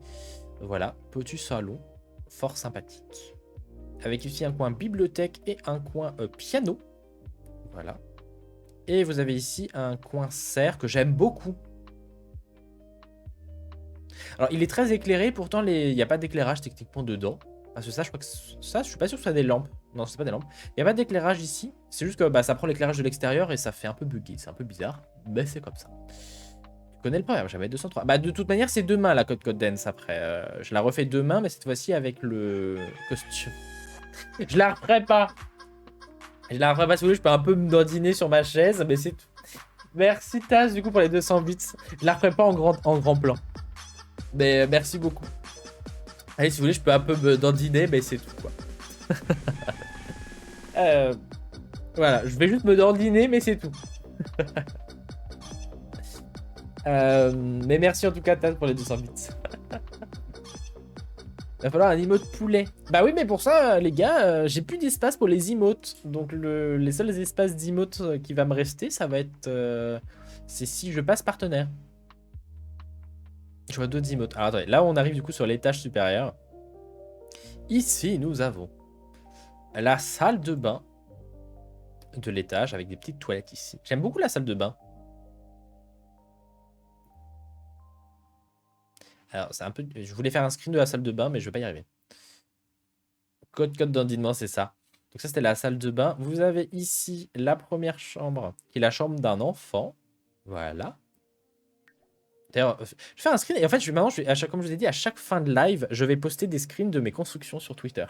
Voilà, petit salon, fort sympathique. Avec ici un coin bibliothèque et un coin piano. Voilà. Et vous avez ici un coin serre que j'aime beaucoup. Alors, il est très éclairé, pourtant, il n'y a pas d'éclairage techniquement dedans. Parce que ça, je crois que ça, je suis pas sûr que ce soit des lampes. Non, c'est pas des lampes. Il n'y a pas d'éclairage ici. C'est juste que bah, ça prend l'éclairage de l'extérieur et ça fait un peu buggy. C'est un peu bizarre, mais c'est comme ça. Tu connais le programme, j'avais 203. Bah, de toute manière, c'est demain la Code Dance après. Je la refais demain, mais cette fois-ci avec le costume. Je la referai pas. Je la referai pas, si vous voulez, je peux un peu me dandiner sur ma chaise, mais c'est tout. Merci Taz, du coup, pour les 200 bits. Je la referai pas en grand plan. Mais merci beaucoup. Allez, si vous voulez, je peux un peu me dandiner, mais c'est tout, quoi. Voilà, je vais juste me dandiner, mais c'est tout. Mais merci en tout cas, Taz, pour les 200 bits. Il va falloir un emote poulet. Bah oui, mais pour ça, les gars, j'ai plus d'espace pour les emotes. Donc les seuls espaces d'emotes qui va me rester, ça va être... c'est si je passe partenaire. Je vois d'autres emotes. Alors attendez, là on arrive du coup sur l'étage supérieur. Ici, nous avons la salle de bain de l'étage avec des petites toilettes ici. J'aime beaucoup la salle de bain. Alors, c'est un peu... Je voulais faire un screen de la salle de bain, mais je vais pas y arriver. Code d'endinement, c'est ça. Donc ça, c'était la salle de bain. Vous avez ici la première chambre, qui est la chambre d'un enfant. Voilà. D'ailleurs, je fais un screen, et en fait, maintenant, comme je vous ai dit, à chaque fin de live, je vais poster des screens de mes constructions sur Twitter.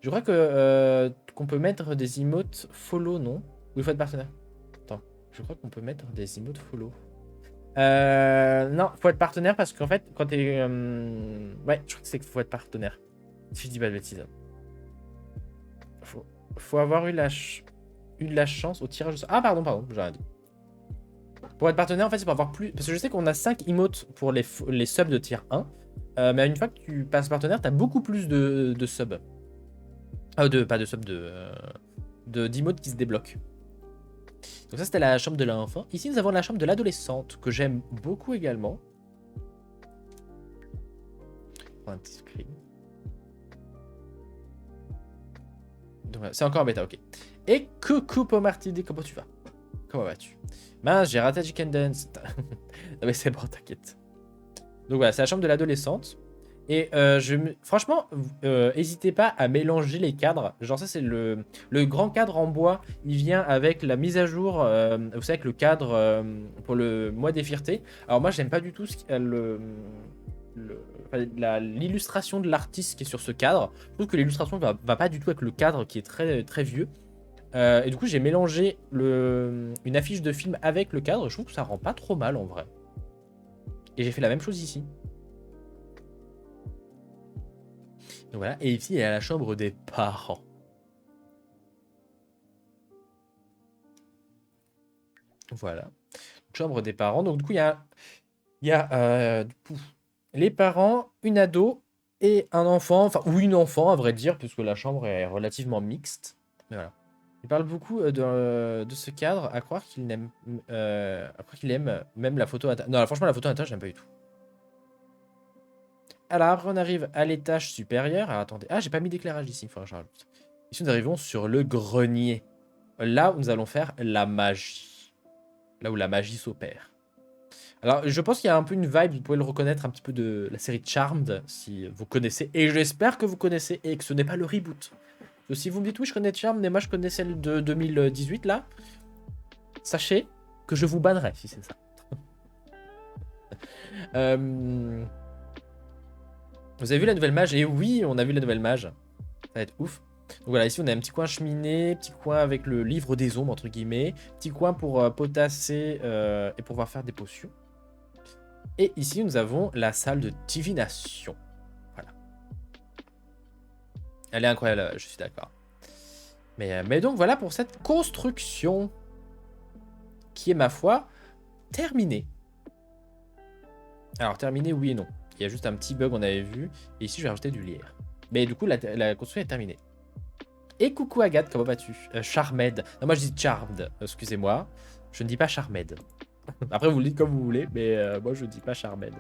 Je crois que qu'on peut mettre des emotes follow, non? Ou il faut être partenaire? Attends, je crois qu'on peut mettre des emotes follow. Non, faut être partenaire parce qu'en fait, quand t'es... Ouais, je crois que c'est qu'il faut être partenaire. Si je dis pas de bêtises. Faut avoir eu la chance au tirage au sort. Ah, pardon, j'ai rien dit. Pour être partenaire, en fait, c'est pour avoir plus... Parce que je sais qu'on a 5 emotes pour les subs de tier 1. Mais une fois que tu passes partenaire, t'as beaucoup plus de subs. Pas de subs, d'emotes qui se débloquent. Donc ça, c'était la chambre de l'enfant. Ici, nous avons la chambre de l'adolescente, que j'aime beaucoup également. Un petit screen. C'est encore en bêta, ok. Et coucou Pomartidi, comment tu vas? Comment vas-tu? Mince, j'ai raté Chicken Dance. Non mais c'est bon, t'inquiète. Donc voilà, c'est la chambre de l'adolescente. Et franchement, n'hésitez pas à mélanger les cadres. Genre ça, c'est le grand cadre en bois. Il vient avec la mise à jour, vous savez, avec le cadre pour le mois des fiertés. Alors moi, j'aime pas du tout l'illustration de l'artiste qui est sur ce cadre. Je trouve que l'illustration va pas du tout avec le cadre qui est très, très vieux. Et du coup, j'ai mélangé une affiche de film avec le cadre. Je trouve que ça rend pas trop mal en vrai. Et j'ai fait la même chose ici. Donc voilà, et ici il y a la chambre des parents. Voilà, chambre des parents. Donc du coup il y a les parents, une ado et un enfant, enfin ou une enfant à vrai dire, puisque la chambre est relativement mixte. Mais voilà. Il parle beaucoup de ce cadre, à croire qu'il aime même la photo à non, franchement la photo à j'aime pas du tout. Alors après on arrive à l'étage supérieur. Alors attendez, j'ai pas mis d'éclairage ici, il faudra que je rajoute. Ici nous arrivons sur le grenier. Là où nous allons faire la magie. Là où la magie s'opère. Alors je pense qu'il y a un peu une vibe, vous pouvez le reconnaître un petit peu de la série Charmed, si vous connaissez. Et j'espère que vous connaissez et que ce n'est pas le reboot. Donc, si vous me dites oui je connais Charmed, mais moi je connais celle de 2018 là, sachez que je vous bannerai si c'est ça. Vous avez vu la nouvelle mage? Et oui, on a vu la nouvelle mage. Ça va être ouf. Donc voilà, ici on a un petit coin cheminée, petit coin avec le livre des ombres, entre guillemets. Petit coin pour potasser et pouvoir faire des potions. Et ici nous avons la salle de divination. Voilà. Elle est incroyable, je suis d'accord. Mais donc voilà pour cette construction qui est, ma foi, terminée. Alors terminée, oui et non. Il y a juste un petit bug, on avait vu. Et ici je vais rajouter du lierre. Mais du coup la construction est terminée. Et coucou Agathe, comment vas-tu? Charmed. Non, moi je dis Charmed, excusez-moi. Je ne dis pas Charmed. Après, vous le dites comme vous voulez, mais moi, je dis pas Charmed.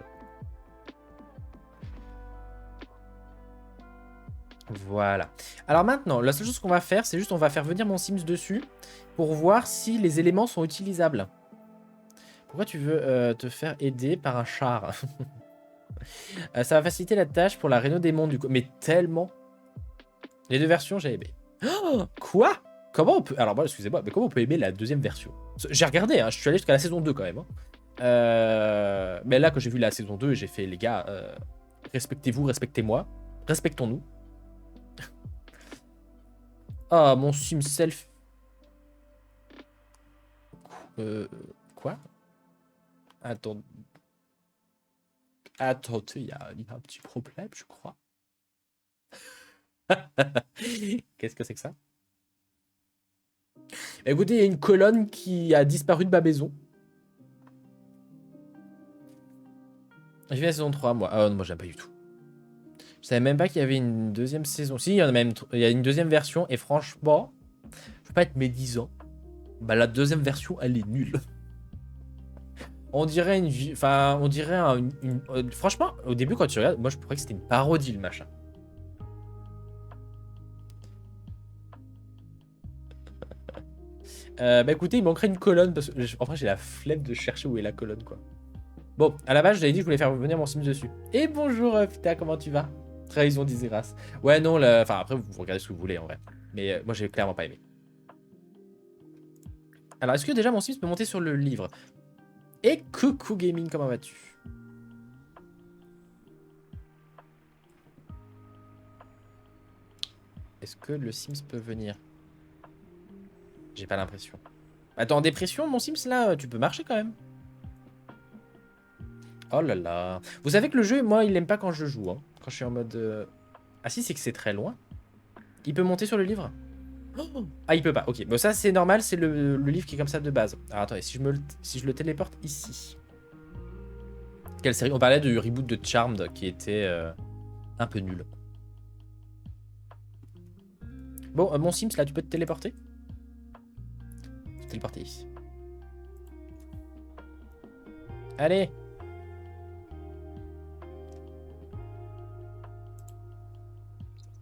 Voilà. Alors maintenant, la seule chose qu'on va faire, c'est juste on va faire venir mon Sims dessus pour voir si les éléments sont utilisables. Pourquoi tu veux te faire aider par un char? Ça va faciliter la tâche pour la réno des mondes du coup. Mais tellement. Les deux versions, j'ai aimé. Oh, quoi? Comment on peut... Alors, bon, excusez-moi, mais comment on peut aimer la deuxième version? J'ai regardé, hein, je suis allé jusqu'à la saison 2 quand même. Hein. Mais là, quand j'ai vu la saison 2, j'ai fait, les gars, respectez-vous, respectez-moi. Respectons-nous. Ah, mon sim self. Quoi? Attends. Attends, il y a un petit problème, je crois. Qu'est-ce que c'est que ça? Écoutez, il y a une colonne qui a disparu de ma maison. J'ai vu la saison 3, moi. Ah non, moi, j'aime pas du tout. Je savais même pas qu'il y avait une deuxième saison. Si, il y en a même. Il y a une deuxième version, et franchement, je veux pas être médisant. Bah, la deuxième version, elle est nulle. On dirait une. Enfin, on dirait franchement, au début, quand tu regardes, moi, je croyais que c'était une parodie, le machin. Bah écoutez, il manquerait une colonne parce que en vrai j'ai la flemme de chercher où est la colonne quoi. Bon, à la base je t'avais dit que je voulais faire venir mon Sims dessus. Et bonjour Pita, comment tu vas? Trahison d'Iseras. Ouais non, enfin après vous regardez ce que vous voulez en vrai. Mais moi j'ai clairement pas aimé. Alors est-ce que déjà mon Sims peut monter sur le livre? Et coucou gaming, comment vas-tu? Est-ce que le Sims peut venir? J'ai pas l'impression. Attends, en dépression mon Sims là, tu peux marcher quand même. Oh là là. Vous savez que le jeu, moi, il aime pas quand je joue. Hein. Quand je suis en mode... Ah si, c'est que c'est très loin. Il peut monter sur le livre? Oh, ah, il peut pas. Ok. Bon, ça, c'est normal. C'est le livre qui est comme ça de base. Alors, attendez. Si je le téléporte ici. Quelle série? On parlait du reboot de Charmed qui était un peu nul. Bon, mon Sims, là, tu peux te téléporter? Te téléporter ici. Allez!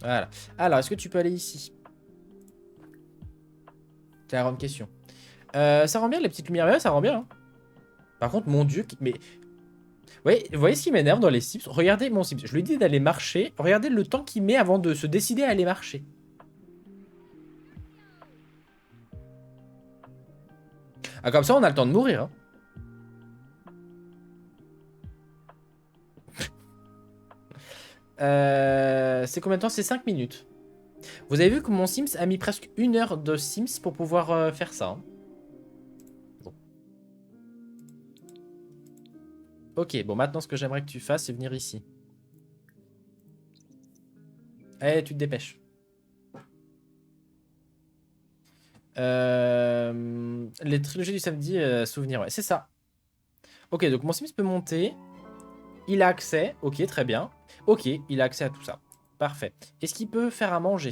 Voilà. Alors, est-ce que tu peux aller ici? C'est la grande question. Ça rend bien les petites lumières. Ouais, ça rend bien. Hein. Par contre, mon dieu, mais... Ouais, vous voyez ce qui m'énerve dans les Sims? Regardez mon Sims. Je lui ai dit d'aller marcher. Regardez le temps qu'il met avant de se décider à aller marcher. Ah, comme ça, on a le temps de mourir. Hein. C'est combien de temps? C'est 5 minutes. Vous avez vu que mon Sims a mis presque 1 heure de Sims pour pouvoir faire ça. Hein. Bon. Ok, bon, maintenant, ce que j'aimerais que tu fasses, c'est venir ici. Allez, tu te dépêches. Les trilogies du samedi, souvenir, ouais, c'est ça. Ok, donc mon Sims peut monter. Il a accès. Ok, très bien. Ok, il a accès à tout ça. Parfait. Est-ce qu'il peut faire à manger?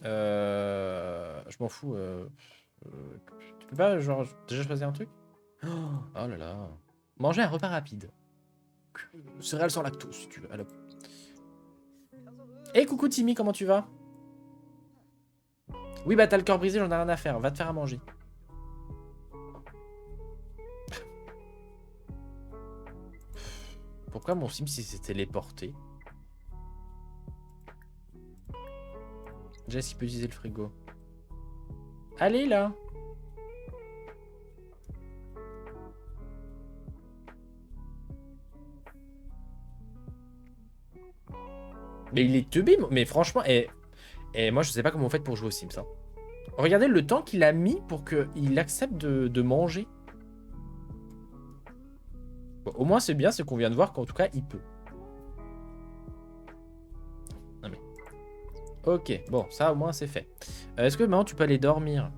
Je m'en fous. Tu peux pas, genre, déjà choisir un truc? Oh, oh là là. Manger un repas rapide. Céréales sans lactose, si tu veux. Hey, coucou Timmy, comment tu vas? Oui, bah t'as le cœur brisé, j'en ai rien à faire. Va te faire à manger. Pourquoi mon Sim s'est téléporté? Déjà, est-ce qu'il peut utiliser le frigo? Allez, là! Mais il est teubé, mais franchement, et moi je sais pas comment vous faites pour jouer au Sims. Hein. Regardez le temps qu'il a mis pour qu'il accepte de manger. Bon, au moins c'est bien, c'est qu'on vient de voir qu'en tout cas il peut. Non mais... Ok, bon, ça au moins c'est fait. Est-ce que maintenant tu peux aller dormir?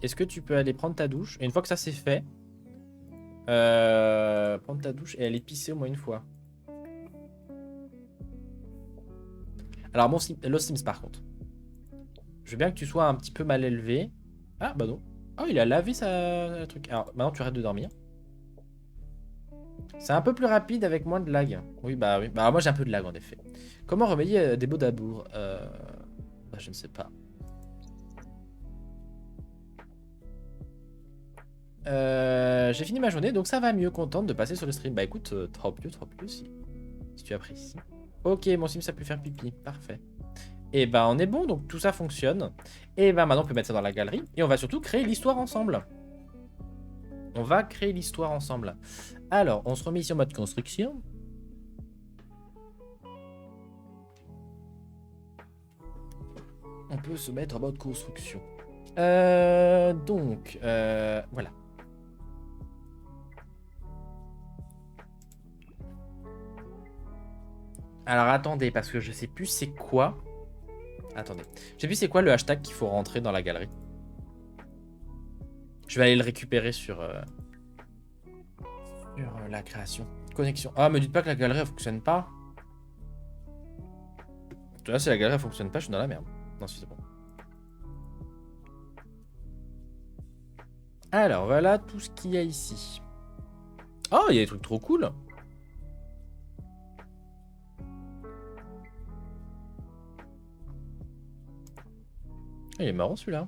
Est-ce que tu peux aller prendre ta douche? Et une fois que ça c'est fait, prendre ta douche et aller pisser au moins une fois. Alors, Lost Sims, par contre. veux bien que tu sois un petit peu mal élevé. Ah, bah non. Oh, il a lavé sa truc. Alors, maintenant, tu arrêtes de dormir. C'est un peu plus rapide avec moins de lag. Oui, bah oui. Bah, moi, j'ai un peu de lag, en effet. Comment remédier des beaux d'abour bah, je ne sais pas. J'ai fini ma journée, donc ça va mieux. Contente de passer sur le stream. Bah écoute, trop mieux si tu apprécies. Ok, mon sim, ça peut faire pipi. Parfait. Et bah on est bon, donc tout ça fonctionne. Et bah maintenant on peut mettre ça dans la galerie. Et on va surtout créer l'histoire ensemble. On va créer l'histoire ensemble. Alors, on se remet ici en mode construction. On peut se mettre en mode construction. Donc, voilà. Alors attendez, parce que je sais plus c'est quoi. Attendez. Je sais plus c'est quoi le hashtag qu'il faut rentrer dans la galerie. Je vais aller le récupérer sur la création. Connexion. Ah, me dites pas que la galerie elle fonctionne pas. Là, si la galerie elle fonctionne pas, je suis dans la merde. Non, si c'est bon. Alors, voilà tout ce qu'il y a ici. Oh, il y a des trucs trop cool. Il est marrant celui-là.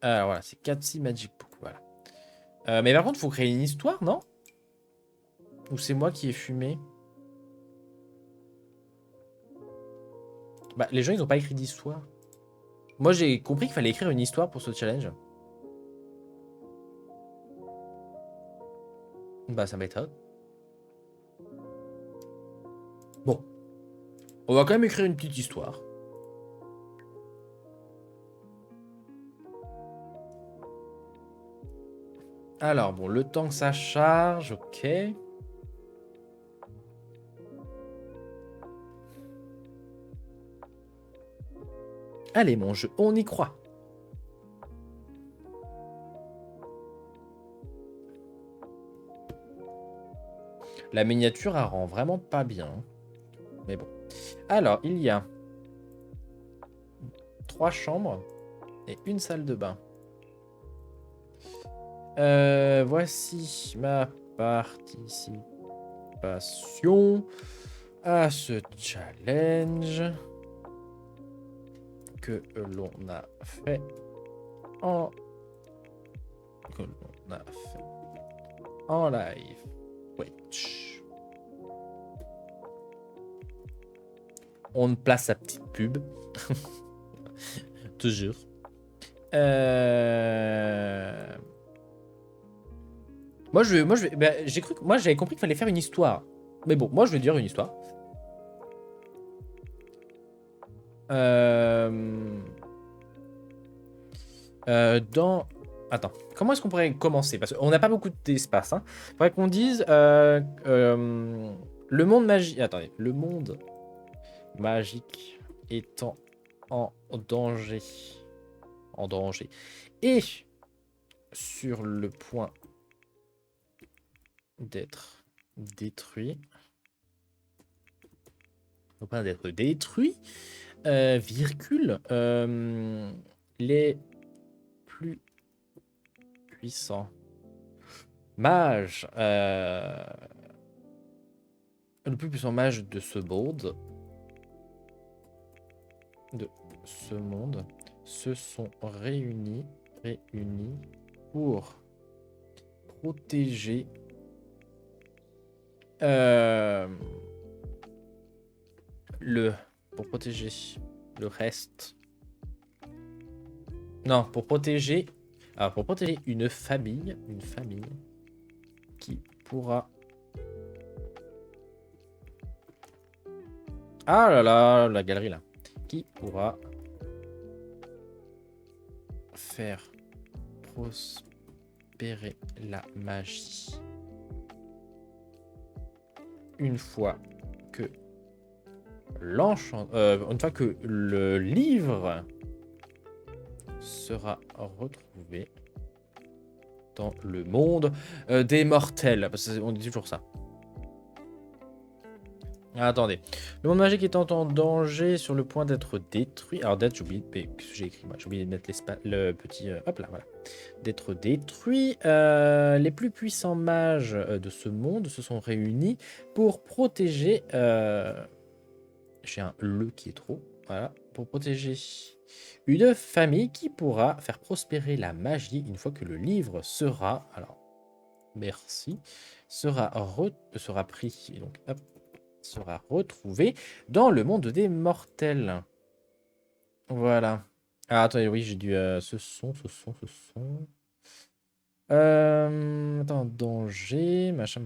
Alors voilà, c'est 4C Magic Book, voilà. Mais par contre, il faut créer une histoire, non? Ou c'est moi qui ai fumé? Bah, les gens, ils ont pas écrit d'histoire. Moi, j'ai compris qu'il fallait écrire une histoire pour ce challenge. Bah, ça m'étonne. Bon. On va quand même écrire une petite histoire. Alors, bon, le temps que ça charge, ok. Allez, mon jeu, on y croit. La miniature, elle rend vraiment pas bien. Mais bon. Alors, il y a 3 chambres et une salle de bain. Voici ma participation à ce challenge que l'on a fait en live Twitch. On place sa petite pub. Toujours. Moi, j'ai cru que moi j'avais compris qu'il fallait faire une histoire. Mais bon, moi je vais dire une histoire. Attends, comment est-ce qu'on pourrait commencer? Parce qu'on n'a pas beaucoup d'espace. Hein. Il faudrait qu'on dise le monde magique. Attendez, le monde magique étant en danger. En danger. Et sur le point d'être détruit. Au point d'être détruit. Virgule. Les plus puissants mages. Le plus puissant mage de ce monde. Se sont réunis pour protéger pour protéger le reste. Non, pour protéger une famille qui pourra. Ah là là, la galerie là. Qui pourra faire prospérer la magie. Une fois que une fois que le livre sera retrouvé dans le monde des mortels. Parce qu'on dit toujours ça. Attendez. Le monde magique étant en danger sur le point d'être détruit. Alors, d'être, j'ai oublié de. Qu'est-ce que j'ai écrit moi? J'ai oublié de mettre le petit. Hop là, voilà. D'être détruit. Les plus puissants mages de ce monde se sont réunis pour protéger. J'ai un le qui est trop. Voilà. Pour protéger une famille qui pourra faire prospérer la magie une fois que le livre sera. Alors, merci. Sera pris. Et donc, hop. Sera retrouvé dans le monde des mortels. Voilà. Ah, attendez, oui, j'ai dû... ce son... Attends, danger, machin.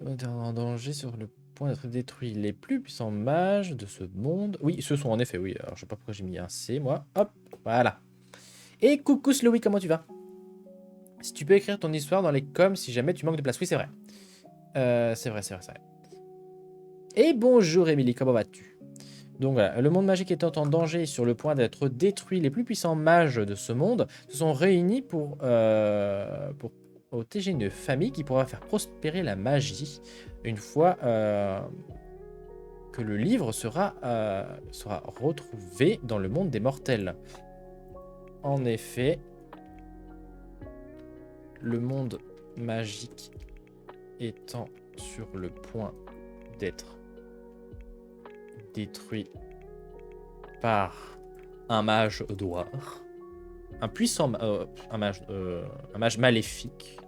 En danger sur le point d'être détruit. Les plus puissants mages de ce monde... Oui, ce sont en effet, oui. Alors, je sais pas pourquoi j'ai mis un C, moi. Hop, voilà. Et coucou Slowy, comment tu vas? Si tu peux écrire ton histoire dans les coms si jamais tu manques de place. Oui, c'est vrai. C'est vrai. Et bonjour Émilie, comment vas-tu? Donc voilà, le monde magique étant en danger et sur le point d'être détruit, les plus puissants mages de ce monde se sont réunis pour protéger une famille qui pourra faire prospérer la magie une fois que le livre sera retrouvé dans le monde des mortels. En effet, le monde magique étant sur le point d'être détruit par un mage noir, un puissant un mage maléfique.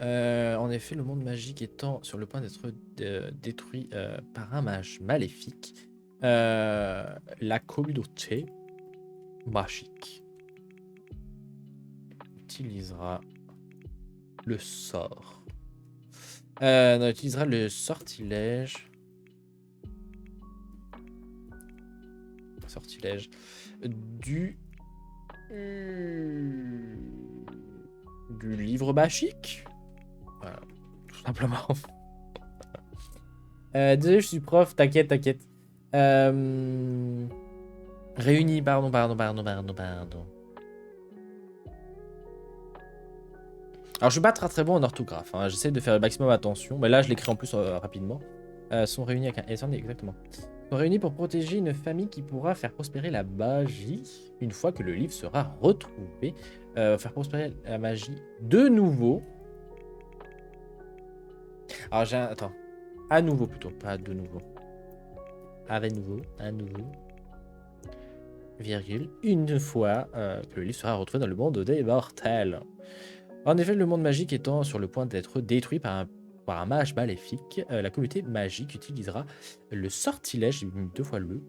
En effet, le monde magique étant sur le point d'être détruit par un mage maléfique, la communauté magique utilisera le sort. On utilisera le sortilège. Du livre magique. Voilà, tout simplement. Désolé, je suis prof, t'inquiète. Réunis, pardon. Alors, je suis pas très bon en orthographe. Hein. J'essaie de faire le maximum attention. Mais là, je l'écris en plus rapidement. Sont réunis avec un S, exactement. Sont réunis pour protéger une famille qui pourra faire prospérer la magie une fois que le livre sera retrouvé. Faire prospérer la magie de nouveau. Alors, attends. À nouveau plutôt, pas de nouveau. À nouveau. Virgule. Une fois que le livre sera retrouvé dans le monde des mortels. En effet, le monde magique étant sur le point d'être détruit par un mage maléfique, la communauté magique utilisera le sortilège, j'ai mis 2 fois le,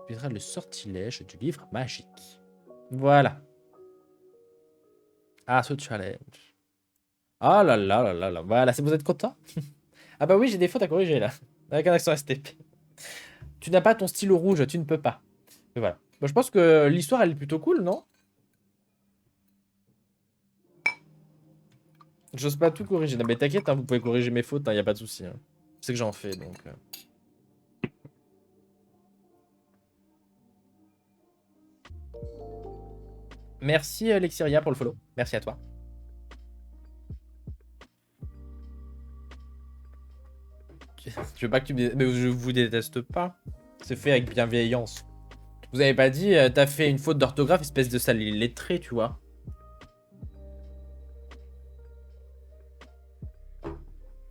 utilisera le sortilège du livre magique. Voilà. Ah, ce challenge. Ah là là. Voilà, c'est vous êtes content? Ah bah oui, j'ai des fautes à corriger là. Avec un accent STP. Tu n'as pas ton stylo rouge, tu ne peux pas. Mais voilà. Bah, je pense que l'histoire, elle est plutôt cool, non? J'ose pas tout corriger. Non, mais t'inquiète, hein, vous pouvez corriger mes fautes, y a pas de souci. Hein. C'est que j'en fais, donc... Merci Lexiria pour le follow. Merci à toi. Tu veux pas que tu me... Mais je vous déteste pas. C'est fait avec bienveillance. Vous avez pas dit, t'as fait une faute d'orthographe, espèce de sale lettré, tu vois.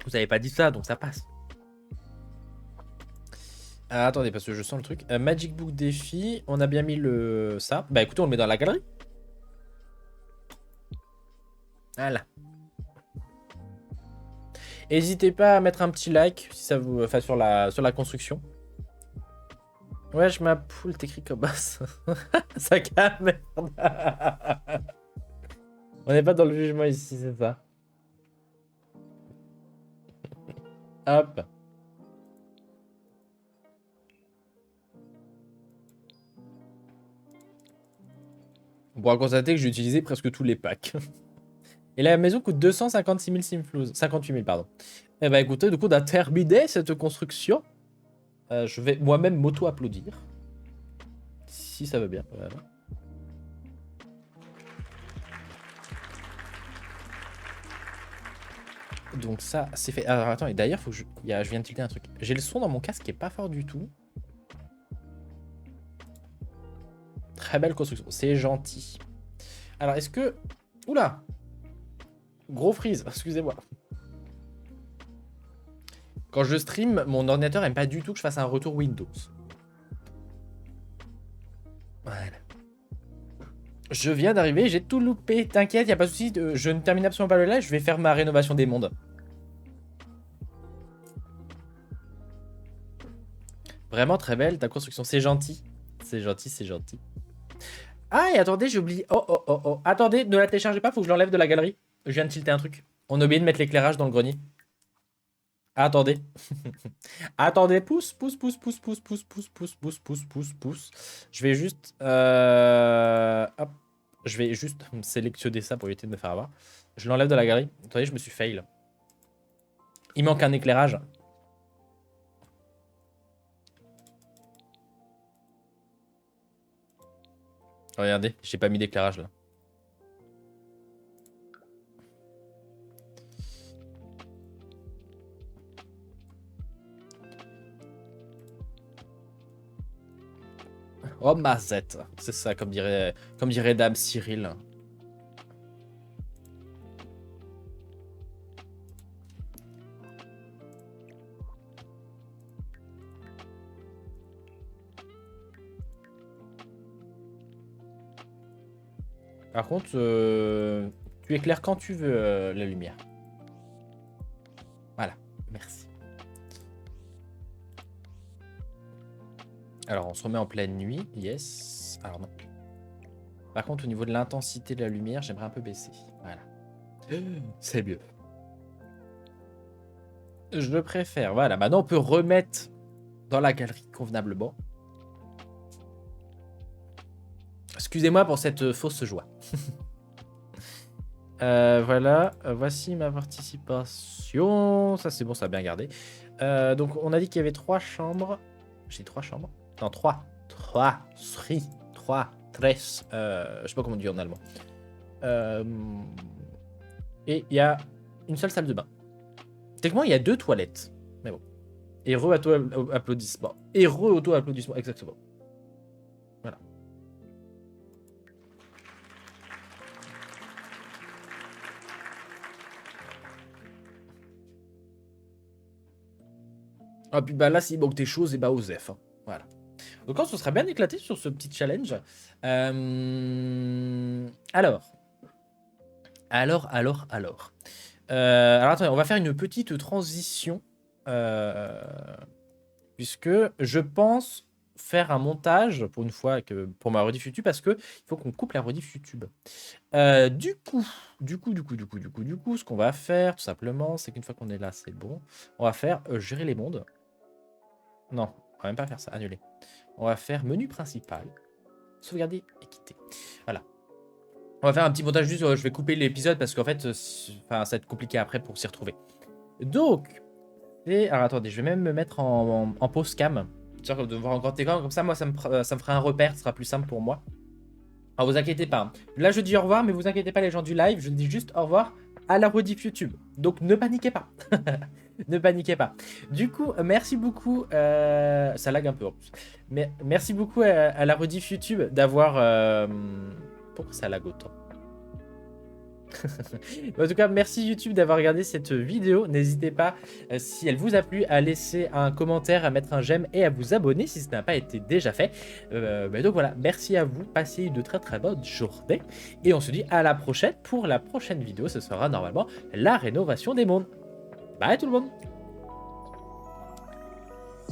Vous avez pas dit ça, donc ça passe. Ah, attendez, parce que je sens le truc. Magic Book défi, on a bien mis le... ça. Bah écoutez, on le met dans la galerie. Voilà. N'hésitez pas à mettre un petit like si ça vous... Enfin, sur la construction. Wesh, ma poule, t'écris comme ça. Sac à merde. On n'est pas dans le jugement ici, c'est ça. Hop. On pourra constater que j'ai utilisé presque tous les packs. Et la maison coûte 256 000 simflouz. 58 000, pardon. Eh ben écoutez, du coup, on a terminé cette construction. Je vais moi-même m'auto-applaudir. Si ça veut bien. Voilà. Donc ça, c'est fait. Alors attends, et d'ailleurs, faut que je viens de tilter un truc. J'ai le son dans mon casque qui est pas fort du tout. Très belle construction, c'est gentil. Alors, est-ce que... Oula! Gros freeze, excusez-moi. Quand je stream, mon ordinateur aime pas du tout que je fasse un retour Windows. Voilà. Je viens d'arriver, j'ai tout loupé. T'inquiète, y a pas de souci. Je ne termine absolument pas le live, je vais faire ma rénovation des mondes. Vraiment très belle ta construction, c'est gentil. C'est gentil, c'est gentil. Ah, et attendez, j'ai oublié. Oh, oh, oh, oh. Attendez, ne la téléchargez pas, faut que je l'enlève de la galerie. Je viens de tilter un truc. On a oublié de mettre l'éclairage dans le grenier. Attendez. Attendez, pousse, pousse, pousse, pousse, pousse, pousse, pousse, pousse, pousse, pousse, pousse, pousse. Je vais juste... Hop. Je vais juste sélectionner ça pour éviter de me faire avoir. Je l'enlève de la galerie. Attendez, je me suis fail. Il manque un éclairage. Regardez, j'ai pas mis d'éclairage là. Oh mazette, c'est ça comme dirait Dame Cyril. Par contre, tu éclaires quand tu veux la lumière. Voilà, merci. Alors, on se remet en pleine nuit, yes. Alors non. Par contre, au niveau de l'intensité de la lumière, j'aimerais un peu baisser. Voilà. C'est mieux. Je préfère. Voilà, maintenant on peut remettre dans la galerie convenablement. Excusez-moi pour cette fausse joie. Voilà, voici ma participation. Ça c'est bon, ça a bien gardé. Donc on a dit qu'il y avait 3 chambres. J'ai 3 chambres. Non, 3. 3. 3. 13. Je sais pas comment on dit en allemand. Et il y a une seule salle de bain. Techniquement, il y a 2 toilettes. Mais bon. Heureux auto-applaudissement. Heureux auto-applaudissement, exactement. Voilà. Ah, puis bah là, s'il manque des choses, et bah Osef. Hein. Voilà. Donc, on se serait bien éclaté sur ce petit challenge. Alors, attendez, on va faire une petite transition. Puisque je pense faire un montage pour une fois pour ma rediff YouTube parce que il faut qu'on coupe la rediff YouTube. Du coup, ce qu'on va faire tout simplement, c'est qu'une fois qu'on est là, c'est bon. On va faire gérer les mondes. Non, on va même pas faire ça, annuler. On va faire menu principal, sauvegarder et quitter. Voilà. On va faire un petit montage juste, je vais couper l'épisode parce qu'en fait, ça va être compliqué après pour s'y retrouver. Donc, alors attendez, je vais même me mettre en pause cam. Genre de voir en grand écran, comme ça, moi, ça me fera un repère, ce sera plus simple pour moi. Alors, vous inquiétez pas. Hein. Là, je dis au revoir, mais vous inquiétez pas, les gens du live, je dis juste au revoir à la rediff YouTube. Donc, ne paniquez pas. Ne paniquez pas. Du coup, merci beaucoup. Ça lag un peu en plus. Mais merci beaucoup à la rediff YouTube d'avoir... Pourquoi ça lag autant? En tout cas, merci YouTube d'avoir regardé cette vidéo. N'hésitez pas, si elle vous a plu, à laisser un commentaire, à mettre un j'aime et à vous abonner si ce n'a pas été déjà fait. Donc voilà, merci à vous. Passez une très très bonne journée. Et on se dit à la prochaine pour la prochaine vidéo. Ce sera normalement la rénovation des mondes. Bye tout le monde!